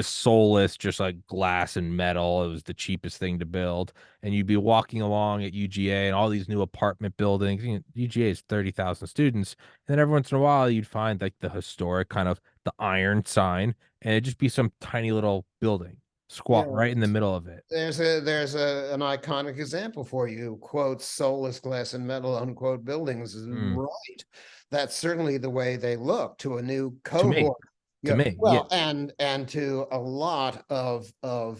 soulless, just like glass and metal. It was the cheapest thing to build. And you'd be walking along at UGA and all these new apartment buildings. UGA is 30,000 students. And then every once in a while, you'd find like the historic kind of the iron sign, and it'd just be some tiny little building Yeah, squat right in the middle of it. there's an iconic example for you. Quote, soulless glass and metal, unquote, buildings. Mm. Right. That's certainly the way they look to a new To me, cohort. to Yeah. me, yeah. Well, and to a lot of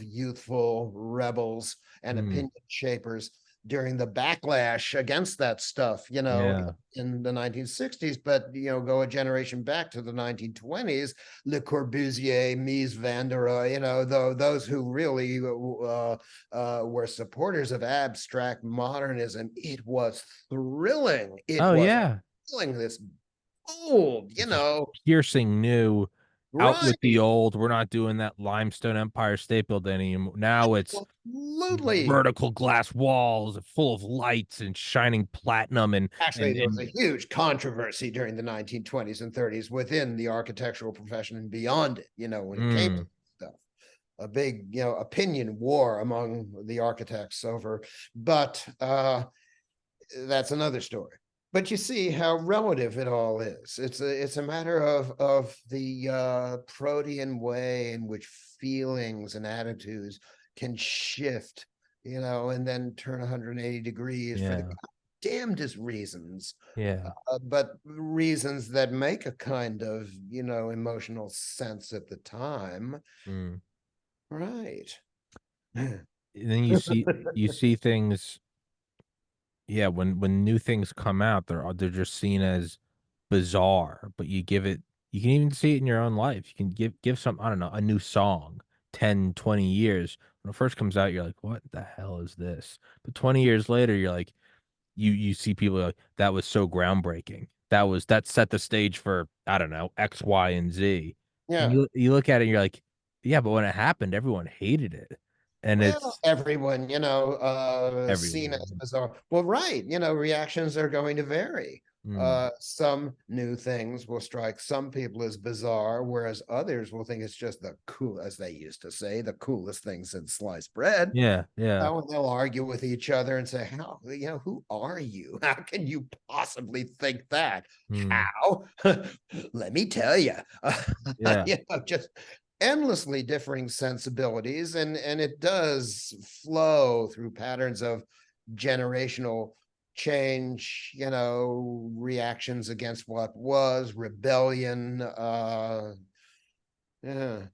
youthful rebels and Mm. opinion shapers during the backlash against that stuff, Yeah. in the 1960s, but go a generation back to the 1920s, Le Corbusier, Mies van der Rohe, those who really were supporters of abstract modernism. It was thrilling. It Oh was yeah. thrilling. This bold, It's just piercing new. out with the Right. old. We're not doing that limestone Empire State Building anymore. Now it's Absolutely. vertical glass walls full of lights and shining platinum Actually, there was and a huge controversy during the 1920s and 30s within the architectural profession and beyond it, when it came to stuff. A big, opinion war among the architects over, but that's another story. But you see how relative it all is. It's a matter of the protean way in which feelings and attitudes can shift, and then turn 180 degrees for the yeah, damnedest reasons, yeah. but reasons that make a kind of, emotional sense at the time. Mm. Right. And then you see things. Yeah, when new things come out, they're just seen as bizarre, but you can even see it in your own life. You can give some, I don't know, a new song 10, 20 years. When it first comes out, you're like, what the hell is this? But 20 years later, you're like, you see people like that was so groundbreaking. That set the stage for, I don't know, X, Y, and Z. And Yeah. you look at it and you're like, yeah, but when it happened, everyone hated it. And Well, it's everyone, seen as everyone. bizarre. Well, right, reactions are going to vary. Mm, Some new things will strike some people as bizarre, whereas others will think it's just the cool, as they used to say, the coolest thing since sliced bread. yeah, yeah. And they'll argue with each other and say, "How, who are you? How can you possibly think that? Mm, How? Let me tell you." yeah. Just endlessly differing sensibilities, and it does flow through patterns of generational change, reactions against what was rebellion. Yeah.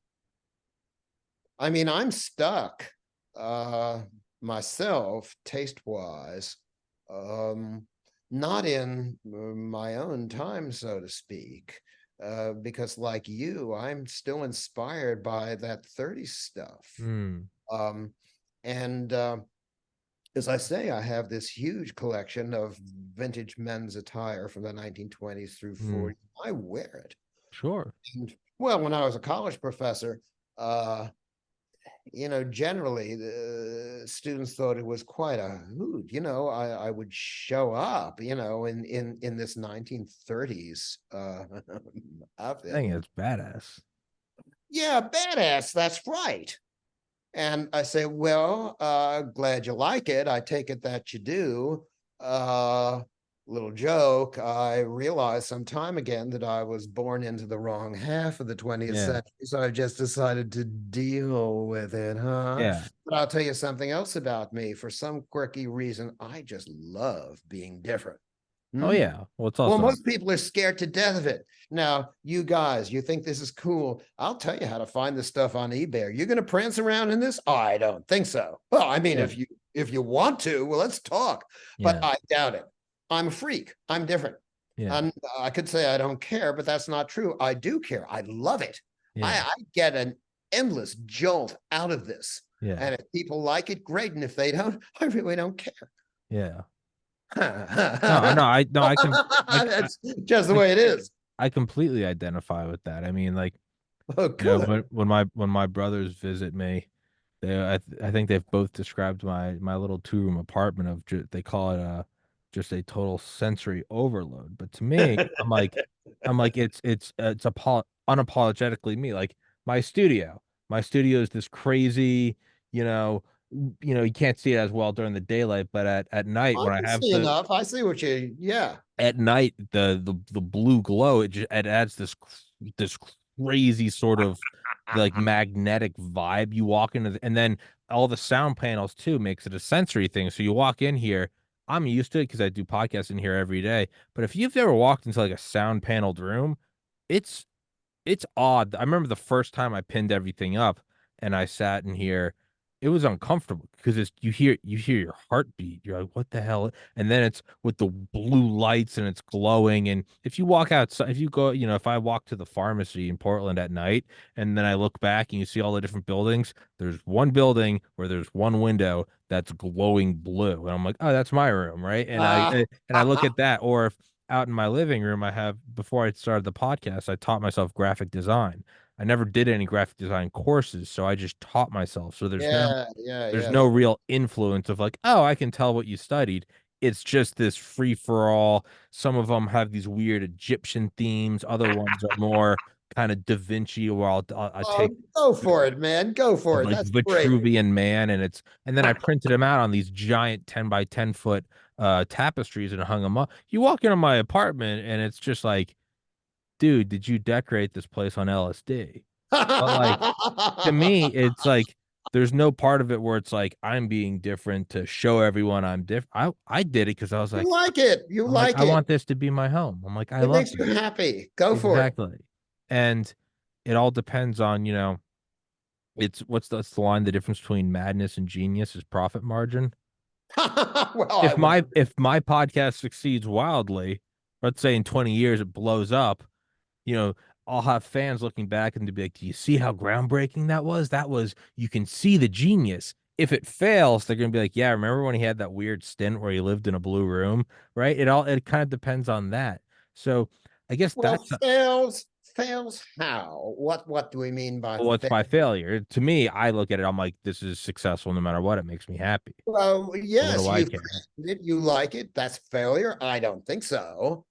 I mean, I'm stuck uh myself taste wise, um not in my own time, so to speak, because like you, I'm still inspired by that 30s stuff. Mm, um and as I say, I have this huge collection of vintage men's attire from the 1920s through mm, 40s. I wear it. sure. And, well, when I was a college professor, uh generally the students thought it was quite a hoot. I would show up, in this 1930s I outfit. think it's badass. Yeah, badass, that's right. And I say, well, glad you like it. I take it that you do. Uh, Little joke. I realized some time again that I was born into the wrong half of the 20th Yeah, century. So I've just decided to deal with it, huh? yeah. But I'll tell you something else about me. For some quirky reason, I just love being different. Oh Hmm? yeah. Well, it's Well, also most people are scared to death of it. Now, you guys, you think this is cool. I'll tell you how to find this stuff on eBay. Are you going to prance around in this? I don't think so. Well, I mean, yeah, if you want to, well, let's talk. But yeah, I doubt it. I'm a freak. I'm different. yeah, And I could say I don't care, but that's not true. I do care. I love it. I, yeah, I get an endless jolt out of this. yeah, And if people like it, great. And if they don't, I really don't care. yeah. No, no, I no, I, That's just the I way it is. I completely identify with that. I mean, like, Oh, good. when my brothers visit me, I think they've both described my little 2 room apartment of they call it just a total sensory overload. But to me, I'm like it's unapologetically me. Like my studio, my studio is this crazy, you know, you can't see it as well during the daylight, but at night I when I can have see the enough. I see what yeah. at night the blue glow it adds this crazy sort of like magnetic vibe. You walk into and then all the sound panels too makes it a sensory thing. So you walk in here, I'm used to it because I do podcasts in here every day. But if you've ever walked into like a sound paneled room, it's it's odd. I remember the first time I pinned everything up and I sat in here, it was uncomfortable because you hear your heartbeat. You're like, what the hell? And then it's with the blue lights and it's glowing. And if you walk outside, if you go, if I walk to the pharmacy in Portland at night and then I look back and you see all the different buildings, there's one building where there's one window that's glowing blue. And I'm like, oh, that's my room, right? And I Ah, and I look at that, or if out in my living room, I have before I started the podcast, I taught myself graphic design. I never did any graphic design courses, so I just taught myself. So Yeah, yeah, there's yeah. no real influence of like, oh, I can tell what you studied. It's just this free for all. Some of them have these weird Egyptian themes. Other ones are more kind of Da Vinci, where I take Oh, go for it, man. Go for it. like That's great. Vitruvian Man, and then I printed them out on these giant 10 by 10 foot tapestries and hung them up. You walk into my apartment and it's just like, dude, did you decorate this place on LSD? But like to me, it's like there's no part of it where it's like I'm being different to show everyone I'm different. I did it because I was You like, like it. You like I it. want this to be my home. I'm like, I It love makes you this. happy. Go for it. Exactly. And it all depends on, it's what's the line? The difference between madness and genius is profit margin. Well, I would. If my podcast succeeds wildly, let's say in 20 years it blows up, you know, I'll have fans looking back and to be like, do you see how groundbreaking that was? That was, you can see the genius. If it fails, they're gonna be like, yeah, remember when he had that weird stint where he lived in a blue room, right? It kind of depends on that. So I guess Well, that's fails how? What do we mean by what's fail? by failure. To me, I look at it, I'm like, this is successful no matter what. It makes me happy. Well, So what yes, do I you've care? created it, you like it. That's failure. I don't think so.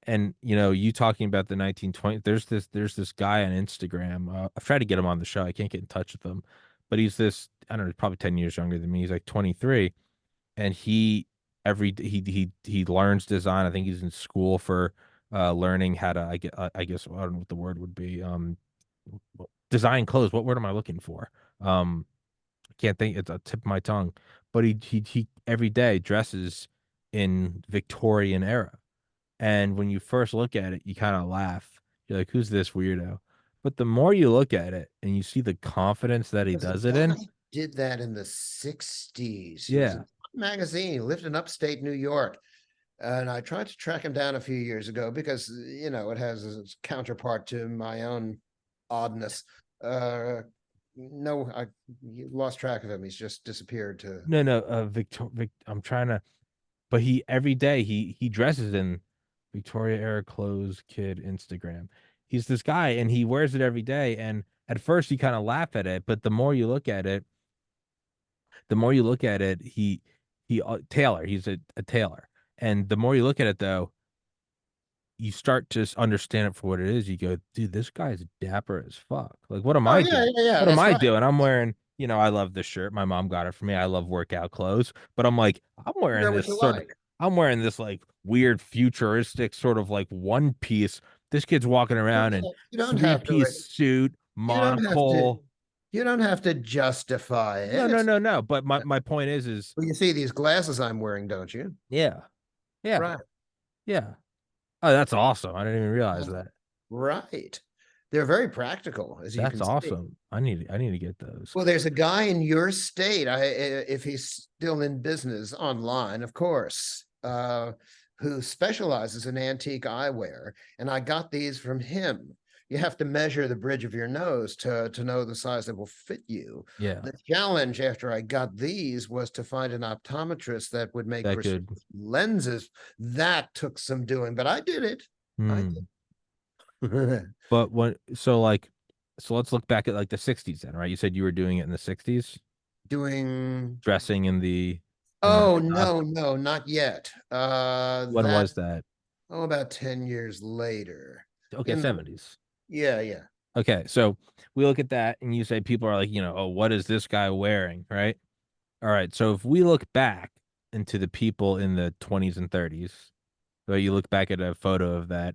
And you talking about the 1920s, there's this guy on Instagram. I've tried to get him on the show. I can't get in touch with him, but he's this, I don't know, probably 10 years younger than me. He's like 23, and he learns design. I think he's in school for learning how to, I guess I don't know what the word would be. Design clothes. What word am I looking for? I can't think. It's a tip of my tongue. But he every day dresses in Victorian era. And when you first look at it, you kind of laugh. You're like, who's this weirdo? But the more you look at it and you see the confidence that he Because a does it guy in, did that in the 60s. He was yeah, in magazine. He lived in upstate New York. And I tried to track him down a few years ago because, it has its counterpart to my own oddness. No, I lost track of him. He's just disappeared to. no, no, I'm trying to, but he every day he dresses in Victoria era clothes, kid Instagram. He's this guy and he wears it every day. And at first you kind of laugh at it, but the more you look at it, tailor. He's a tailor, and the more you look at it, though, you start to understand it for what it is. You go, dude, this guy's dapper as fuck. Like, what am Oh, I yeah, doing? yeah, yeah. What am That's I right. doing? I'm wearing, I love this shirt. My mom got it for me. I love workout clothes, but I'm like, Wear what you like. I'm wearing this like weird futuristic sort of like one piece. This kid's walking around in You don't three have to. piece suit, You don't have to. monocle. You don't have to justify No, no, it. no, no. But my point is, Well, you see these glasses I'm wearing, don't you? yeah, yeah, Right. yeah. Oh, that's awesome. I didn't even realize that. Right. They're very practical, as you That's can see. awesome. I need to get those. Well, there's a guy in your state, if he's still in business online, of course, who specializes in antique eyewear, and I got these from him. You have to measure the bridge of your nose to know the size that will fit you. Yeah, The challenge after I got these was to find an optometrist that would make that could. prescription lenses. That took some doing, but I did it. I Hmm. did. But so let's look back at like the 60s then, right? You said you were doing it in the 60s, Doing. dressing in that Oh, stuff. no, no, not yet. When was that? About 10 years later. Okay, In 70s. Yeah, yeah. Okay, so we look at that and you say people are like, oh, what is this guy wearing, right? All right, so if we look back into the people in the 20s and 30s, so you look back at a photo of that,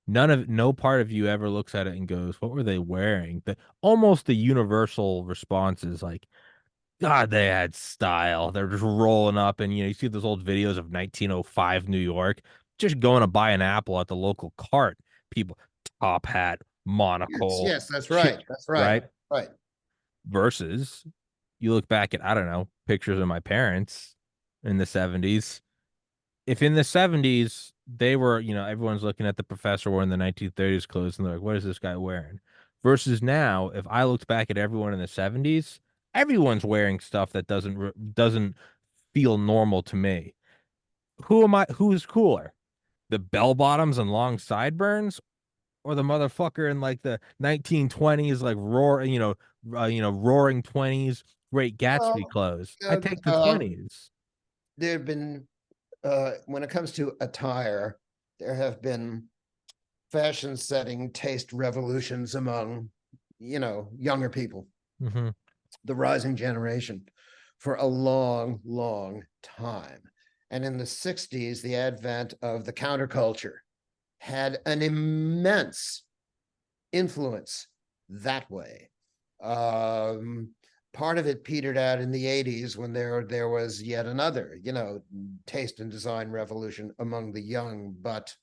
no part of you ever looks at it and goes, what were they wearing? Almost the universal response is like, God, they had style. They're just rolling up, and you see those old videos of 1905 New York, just going to buy an apple at the local cart. People, top hat, Yes, monocle, yes, that's chip, right. That's right. right? Right. Versus you look back at, I don't know, pictures of my parents in the 70s. If in the 70s they were, everyone's looking at the professor wearing the 1930s clothes and they're like, what is this guy wearing? Versus now, if I looked back at everyone in the 70s, everyone's wearing stuff that doesn't feel normal to me. Who's cooler? The bell bottoms and long sideburns or the motherfucker in like the 1920s, like roar, roaring 20s, Great Gatsby Well, clothes. I uh, take the um, 20s. there have been when it comes to attire, there have been fashion setting taste revolutions among, younger people, Hmm. the rising generation, for a long, long time. And in the 60s, the advent of the counterculture had an immense influence that way. Um, Part of it petered out in the 80s when there was yet another, taste and design revolution among the young, but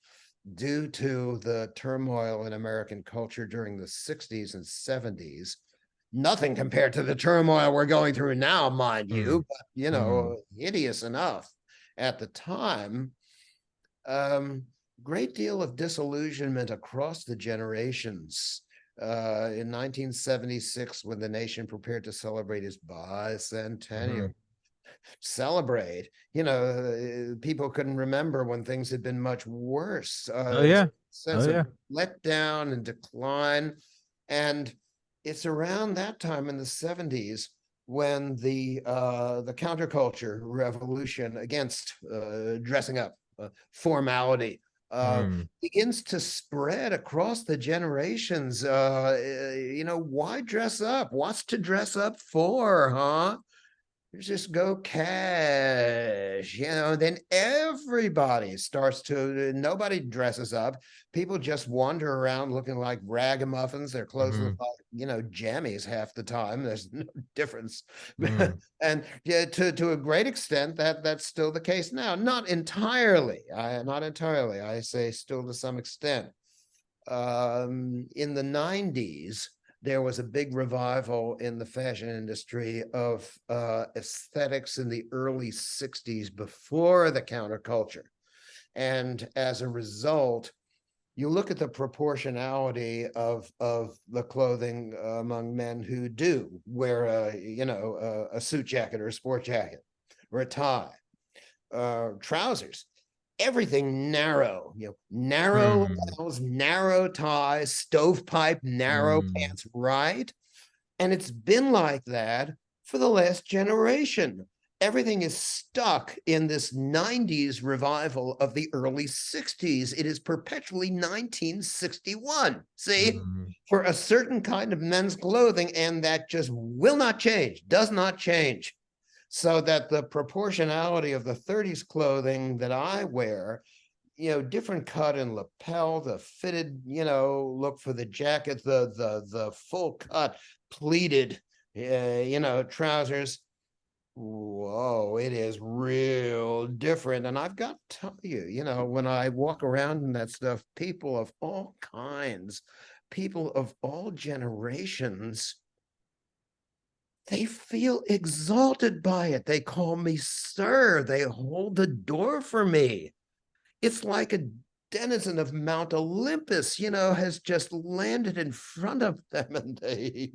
due to the turmoil in American culture during the 60s and 70s, nothing compared to the turmoil we're going through now, mind Mm, you, but mm, hideous enough at the time. um, Great deal of disillusionment across the generations. In 1976, when the nation prepared to celebrate its bicentennial, hmm. celebrate, people couldn't remember when things had been much worse. Oh There's a yeah. Oh sense of yeah. letdown and decline. And it's around that time in the 70s when the counterculture revolution against dressing up, formality, Mm, begins to spread across the generations. Why dress up? What's to dress up for, huh? Just go cash, then everybody starts to, nobody dresses up. People just wander around looking like ragamuffins. Their clothes look hmm. like, jammies half the time. There's no difference. Mm, And yeah, to a great extent, that's still the case now. Not entirely. Not entirely. I say still to some extent. In the 90s, there was a big revival in the fashion industry of aesthetics in the early 60s before the counterculture. And as a result, you look at the proportionality of the clothing among men who do wear a suit jacket or a sport jacket or a tie, trousers, everything narrow, narrow mm, blouse, narrow ties, stovepipe, narrow mm, pants, right? And it's been like that for the last generation. Everything is stuck in this 90s revival of the early 60s. It is perpetually 1961. See, mm, for a certain kind of men's clothing, and that just will not change, does not change. So that the proportionality of the 30s clothing that I wear, different cut and lapel, the fitted, look for the jacket, the full cut pleated, trousers. Whoa, it is real different. And I've got to tell you, when I walk around in that stuff, people of all kinds, people of all generations, they feel exalted by it. They call me sir. They hold the door for me. It's like a denizen of Mount Olympus, has just landed in front of them, and they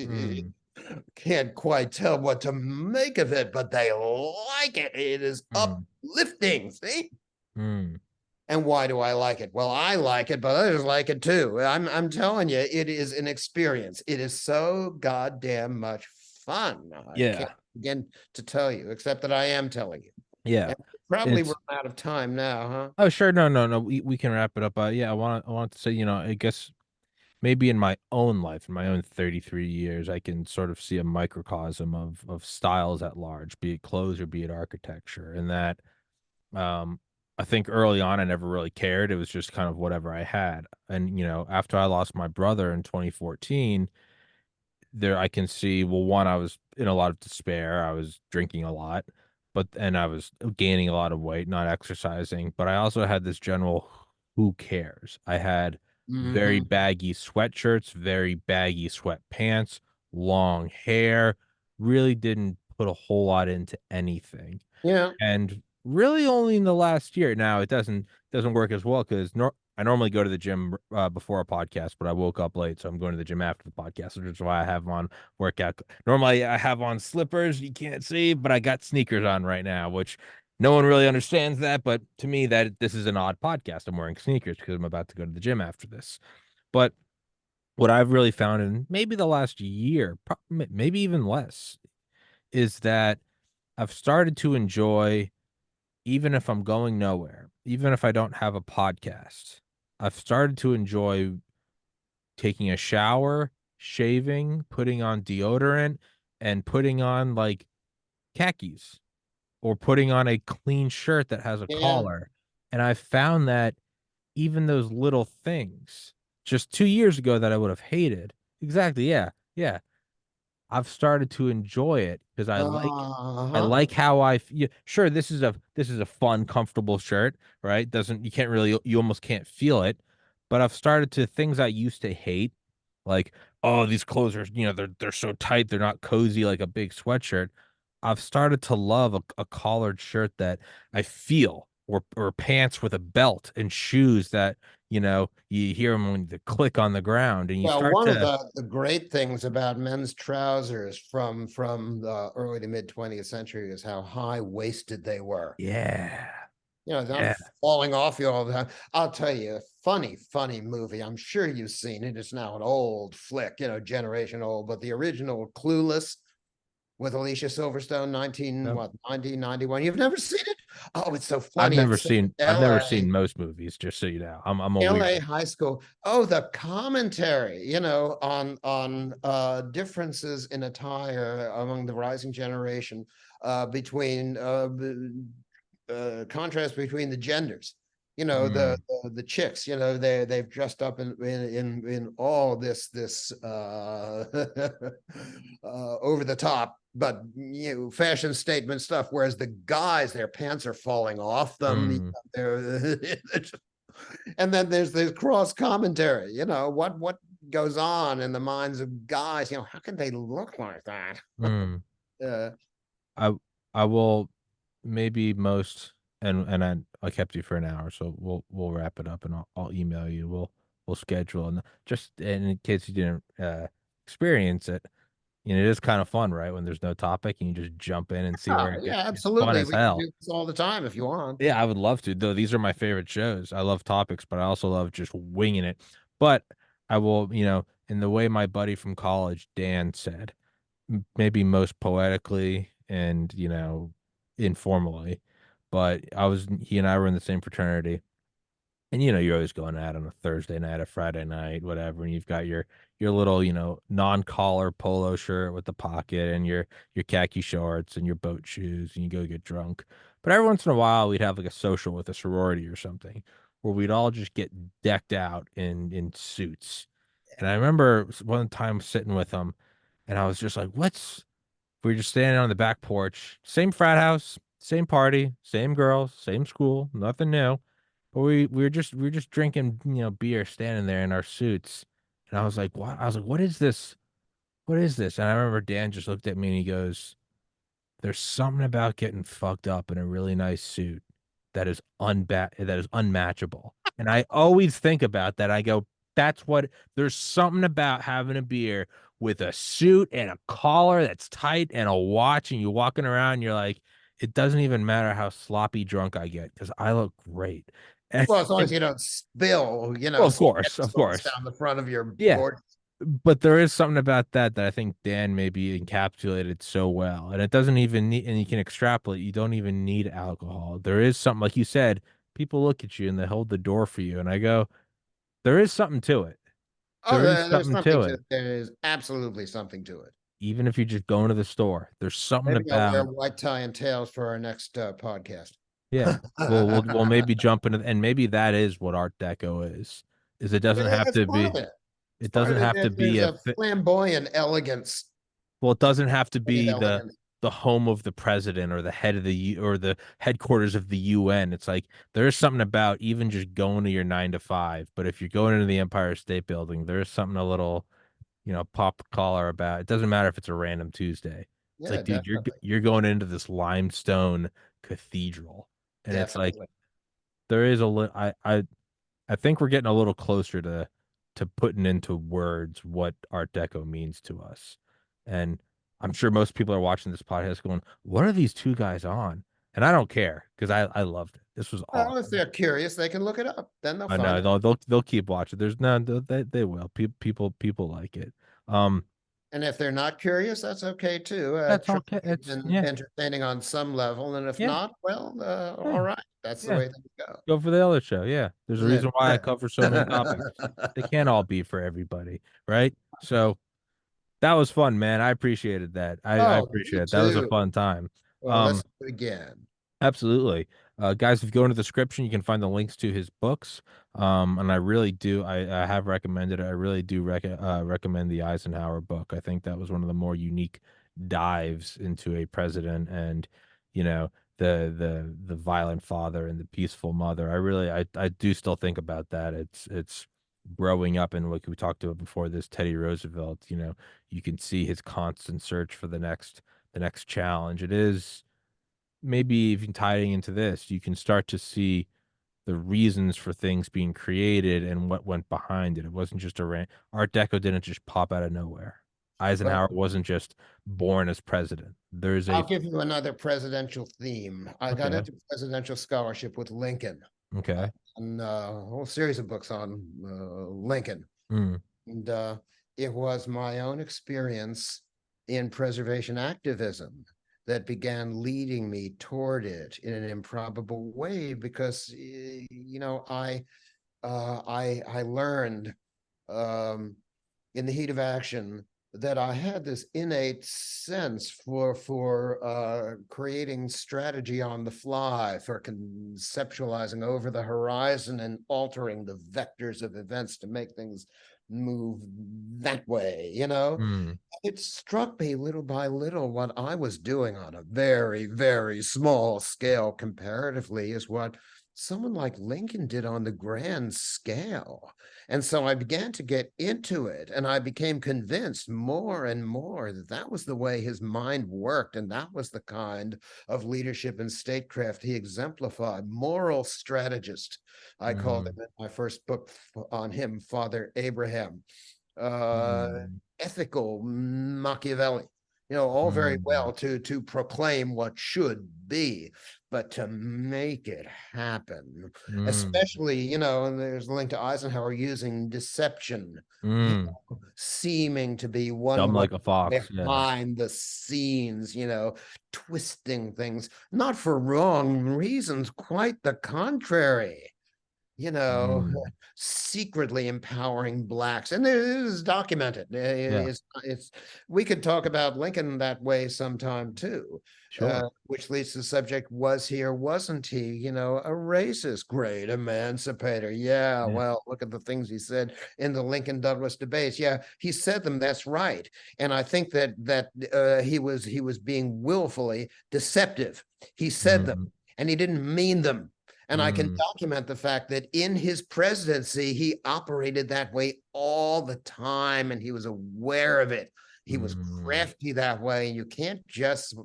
mm, can't quite tell what to make of it, but they like it. It is mm, uplifting. See? mm. And why do I like it? Well, I like it, but others like it too. I'm telling you, it is an experience. It is so goddamn much fun. I can't Yeah. begin to tell you, except that I am telling you. Yeah. And probably we're It's out of time now, huh? Oh sure, no, no, no. We can wrap it up. Yeah, I want to say, I guess maybe in my own life, in my own 33 years, I can sort of see a microcosm of styles at large, be it clothes or be it architecture. And that um I think early on I never really cared. It was just kind of whatever I had. And after I lost my brother in 2014, there I can see, well, one, I was in a lot of despair. I was drinking a lot, and I was gaining a lot of weight, not exercising. But I also had this general who cares? I had very Mm-hmm. baggy sweatshirts, very baggy sweatpants, long hair, really didn't put a whole lot into anything. Yeah. And really only in the last year. Now it doesn't work as well because I normally go to the gym before a podcast, but I woke up late, so I'm going to the gym after the podcast, which is why I have on workout. Normally I have on slippers, you can't see, but I got sneakers on right now, which no one really understands that, but to me that this is an odd podcast. I'm wearing sneakers because I'm about to go to the gym after this. But what I've really found in maybe the last year, maybe even less, is that I've started to enjoy, even if I'm going nowhere, even if I don't have a podcast, I've started to enjoy taking a shower, shaving, putting on deodorant, and putting on like khakis or putting on a clean shirt that has a Yeah. collar. And I found that even those little things just 2 years ago that I would have hated. Exactly. Yeah. Yeah. I've started to enjoy it because I Uh-huh. like how yeah, sure, this is a fun, comfortable shirt, right? Doesn't you can't really you almost can't feel it. But I've started to things I used to hate, like, oh, these clothes are, they're so tight, they're not cozy like a big sweatshirt. I've started to love a collared shirt that I feel, or pants with a belt and shoes that, you hear them when they click on the ground and you Well, start one of to, the great things about men's trousers from the early to mid 20th century is how high waisted they were. yeah, You know, not yeah. falling off you all the time. I'll tell you a funny movie. I'm sure you've seen it. It's now an old flick, generation old, but the original Clueless with Alicia Silverstone, 19, No. what, 90, 91. You've never seen it? Oh, it's so I've funny. never It's set in seen I've never LA. seen most movies, just so you know. I'm a LA weirdo. high school. Oh, the commentary, on differences in attire among the rising generation, between contrast between the genders. Mm, The chicks, they've dressed up in all this over the top, but fashion statement stuff. Whereas the guys, their pants are falling off them. mm, They're and then there's cross commentary. What goes on in the minds of guys. How can they look like that? mm. uh, I I will maybe most and I kept you for an hour, so we'll wrap it up and I'll email you. We'll schedule and just and in case you didn't experience it, it is kind of fun, right? When there's no topic and you just jump in and see where oh, it yeah, gets. It's fun absolutely. as We can hell. do this all the time if you want. Yeah, I would love to. Though these are my favorite shows. I love topics, but I also love just winging it. But I will, in the way my buddy from college, Dan, said, maybe most poetically and, informally, but he and I were in the same fraternity. And you're always going out on a Thursday night, a Friday night, whatever, and you've got your little, non-collar polo shirt with the pocket and your khaki shorts and your boat shoes and you go get drunk. But every once in a while we'd have like a social with a sorority or something where we'd all just get decked out in suits. And I remember one time sitting with them and I was just like, we were just standing on the back porch, same frat house, same party, same girls, same school, nothing new. But we were just drinking, beer, standing there in our suits. And I was like, what? I was like, what is this? What is this? And I remember Dan just looked at me and he goes, there's something about getting fucked up in a really nice suit that is unmatchable. And I always think about that. I go, that's what there's something about having a beer with a suit and a collar that's tight and a watch, and you're walking around and you're like, it doesn't even matter how sloppy drunk I get because I look great. And, Well, as long as and you don't spill, well, spaghetti of sauce course. down the front of your Yeah. board. But there is something about that I think Dan maybe encapsulated so well. And it doesn't even need, and you can extrapolate, you don't even need alcohol. There is something, like you said, people look at you and they hold the door for you. And I go, there is something to it. Oh, There is there's something something to to it. it. There is absolutely something to it. Even if you're just going to the store, there's something Maybe I'll wear a about, white tie and tails for our next podcast. yeah. We'll maybe jump into, and maybe that is what Art Deco is it doesn't have It's to part be, of it. It's it part doesn't of it. have to be There's a flamboyant elegance. well, it doesn't have to Flamboyant be the elegance. the home of the president or the head of or the headquarters of the UN. It's like there is something about even just going to your 9 to 5. But if you're going into the Empire State Building, there is something a little, pop collar about. It doesn't matter if it's a random Tuesday. It's Yeah, like, dude, definitely. you're going into this limestone cathedral, and it's like Definitely. there is a little. I think we're getting a little closer to putting into words what Art Deco means to us. And I'm sure most people are watching this podcast going, "What are these two guys on?" and I don't care because I loved it. This was Well, if awesome. they're curious, they can look it up. Then they'll I find know it. they'll keep watching. There's no they will. People like it. Um, And if they're not curious, that's okay too. that's Try okay. It's and yeah, entertaining on some level, and if yeah, not, well, all yeah, right. That's the yeah. way things go. Go for the other show. Yeah, there's a Isn't reason why I it? cover so many topics. They can't all be for everybody, right? So that was fun, man. I appreciated that. I Oh, appreciate me it. That was a too. fun time. Well, let's Um, do it again. Absolutely. Guys, if you go into the description, you can find the links to his books. And I really do, I have recommended it. I really do recommend the Eisenhower book. I think that was one of the more unique dives into a president and, you know, the violent father and the peaceful mother. I do still think about that. It's growing up and like we talked about before this Teddy Roosevelt, you can see his constant search for the next challenge. It is maybe even tying into this, you can start to see the reasons for things being created and what went behind it. It wasn't just Art Deco didn't just pop out of nowhere. Well, Eisenhower wasn't just born as president. There's a I'll give you another presidential theme. I got okay, into presidential scholarship with Lincoln, uh, okay, and a whole series of books on Lincoln. mm, And it was my own experience in preservation activism that began leading me toward it in an improbable way because I learned um, in the heat of action that I had this innate sense for creating strategy on the fly, for conceptualizing over the horizon and altering the vectors of events to make things move that way, mm, it struck me little by little what I was doing on a very, very small scale comparatively is what someone like Lincoln did on the grand scale. And so I began to get into it, and I became convinced more and more that that was the way his mind worked, and that was the kind of leadership and statecraft he exemplified. Moral strategist, I called mm, him in my first book on him, Father Abraham. Uh, mm, Ethical Machiavelli. All very mm, well to proclaim what should be, but to make it happen, mm, especially, and there's a link to Eisenhower using deception, you mm. seeming to be one Dumb way like a fox. Yeah. behind the scenes, twisting things, not for wrong reasons, quite the contrary you know, Mm, secretly empowering blacks, and it is documented. yeah. It's we could talk about Lincoln that way sometime too, Sure. which leads to the subject: was he or wasn't he? A racist, great emancipator. Yeah, Yeah. well, look at the things he said in the Lincoln Douglas debates. Yeah, he said them. That's right, and I think that he was being willfully deceptive. He said them, Mm, and he didn't mean them. And I can mm, document the fact that in his presidency, he operated that way all the time and he was aware of it. He was mm. crafty that way. And you can't just,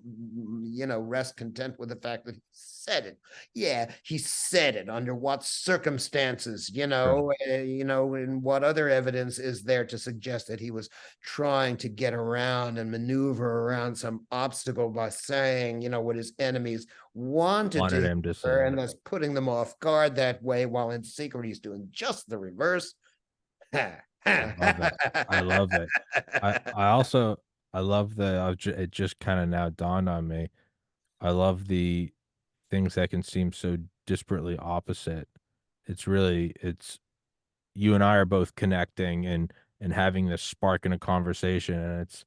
rest content with the fact that he said it. Yeah, he said it under what circumstances, Sure. and what other evidence is there to suggest that he was trying to get around and maneuver around some obstacle by saying, what his enemies wanted Wanted to him to hear, say. and thus putting them off guard that way, while in secret he's doing just the reverse. I love it. I love it. I also I love it just kind of now dawned on me. I love the things that can seem so disparately opposite. It's you and I are both connecting and having this spark in a conversation and it's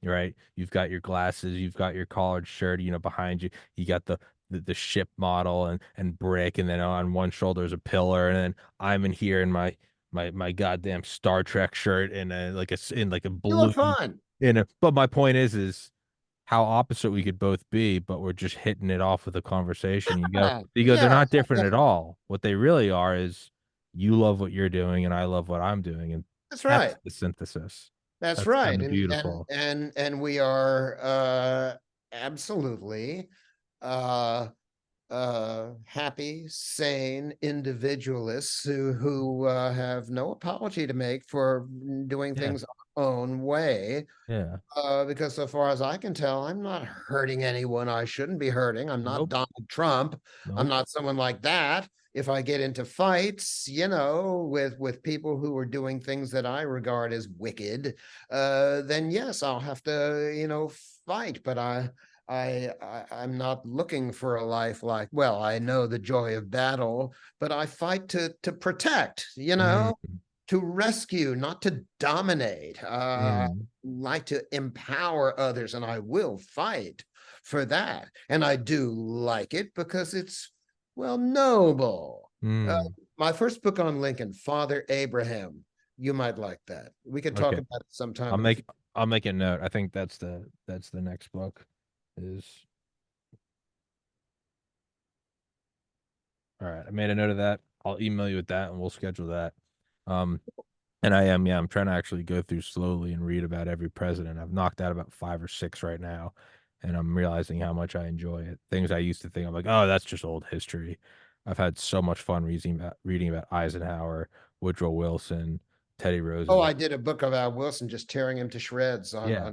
right. You've got your glasses, you've got your collared shirt, behind you. You got the ship model and brick, and then on one shoulder is a pillar, and then I'm in here in my goddamn Star Trek shirt and in like a You blue look fine. but my point is how opposite we could both be, but we're just hitting it off with a conversation. You go, they're Yeah, not different at all. What they really are is you love what you're doing and I love what I'm doing. And that's that's right. the synthesis. That's That's kind right. of And beautiful. we are absolutely uh happy, sane individualists who have no apology to make for doing Yeah. things own way. Yeah. Because so far as I can tell, I'm not hurting anyone I shouldn't be hurting. I'm not Nope. Donald Trump. I'm Nope. not someone like that. If I get into fights, with people who are doing things that I regard as wicked, then yes, I'll have to, fight. But I'm not looking for a life like, well, I know the joy of battle, but I fight to protect, Mm, to rescue, not to dominate. mm, Like to empower others, and I will fight for that. And I do like it because it's, well, noble. mm. My first book on Lincoln, Father Abraham, you might like that. We could talk Okay. about it I'll sometime in the make future. I'll make a note. I think that's the next book. Is all right. I made a note of that. I'll email you with that and we'll schedule that. Um, and I'm trying to actually go through slowly and read about every president. I've knocked out about 5 or 6 right now, and I'm realizing how much I enjoy it. Things I used to think I'm like, oh, that's just old history. I've had so much fun reading about Eisenhower, Woodrow Wilson, Teddy Oh, Roosevelt. I did a book about Wilson, just tearing him to shreds Yeah.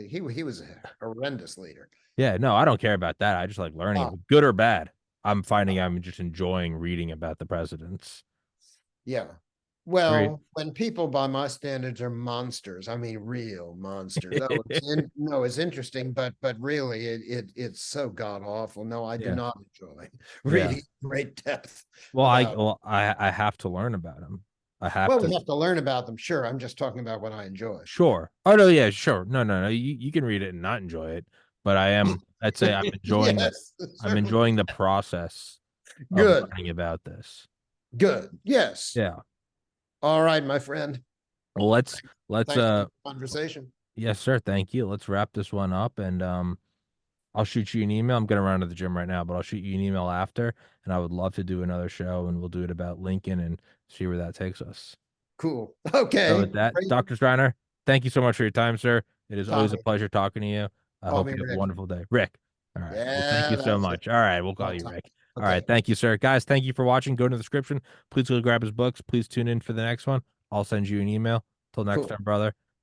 he was a horrendous leader. Yeah, no, I don't care about that. I just like learning Ah, about good or bad. I'm finding I'm just enjoying reading about the presidents. yeah. Great. Well, when people by my standards are monsters, I mean real monsters. Oh, no, it's interesting, but really it's so god awful. No, I do Yeah. not enjoy Yeah. reading great depth Well, I about. well, I have to learn about them. I have Well, to. we have to learn about them, sure. I'm just talking about what I enjoy. Sure. Oh no, yeah, sure. No, no, no. You can read it and not enjoy it, but I'd say I'm enjoying the Yes, I'm certainly. enjoying the process of Good, learning about this. good. Yes. Yeah. All right, my friend. Well, let's Thanks for the conversation. yes, sir. Thank you. Let's wrap this one up and I'll shoot you an email. I'm gonna run to the gym right now, but I'll shoot you an email after, and I would love to do another show and we'll do it about Lincoln and see where that takes us. Cool. So Okay. with that, Great. Dr. Striner, thank you so much for your time, sir. It is always a Tommy. pleasure talking to you. I Call hope me you have a Rick. wonderful day. Rick. All right. Well, thank Yeah, you so that's it. much. All right. We'll call All you time. Rick. All right. Okay. Thank you, sir. Guys, thank you for watching. Go to the description. Please go grab his books. Please tune in for the next one. I'll send you an email. Till next Cool. time, brother.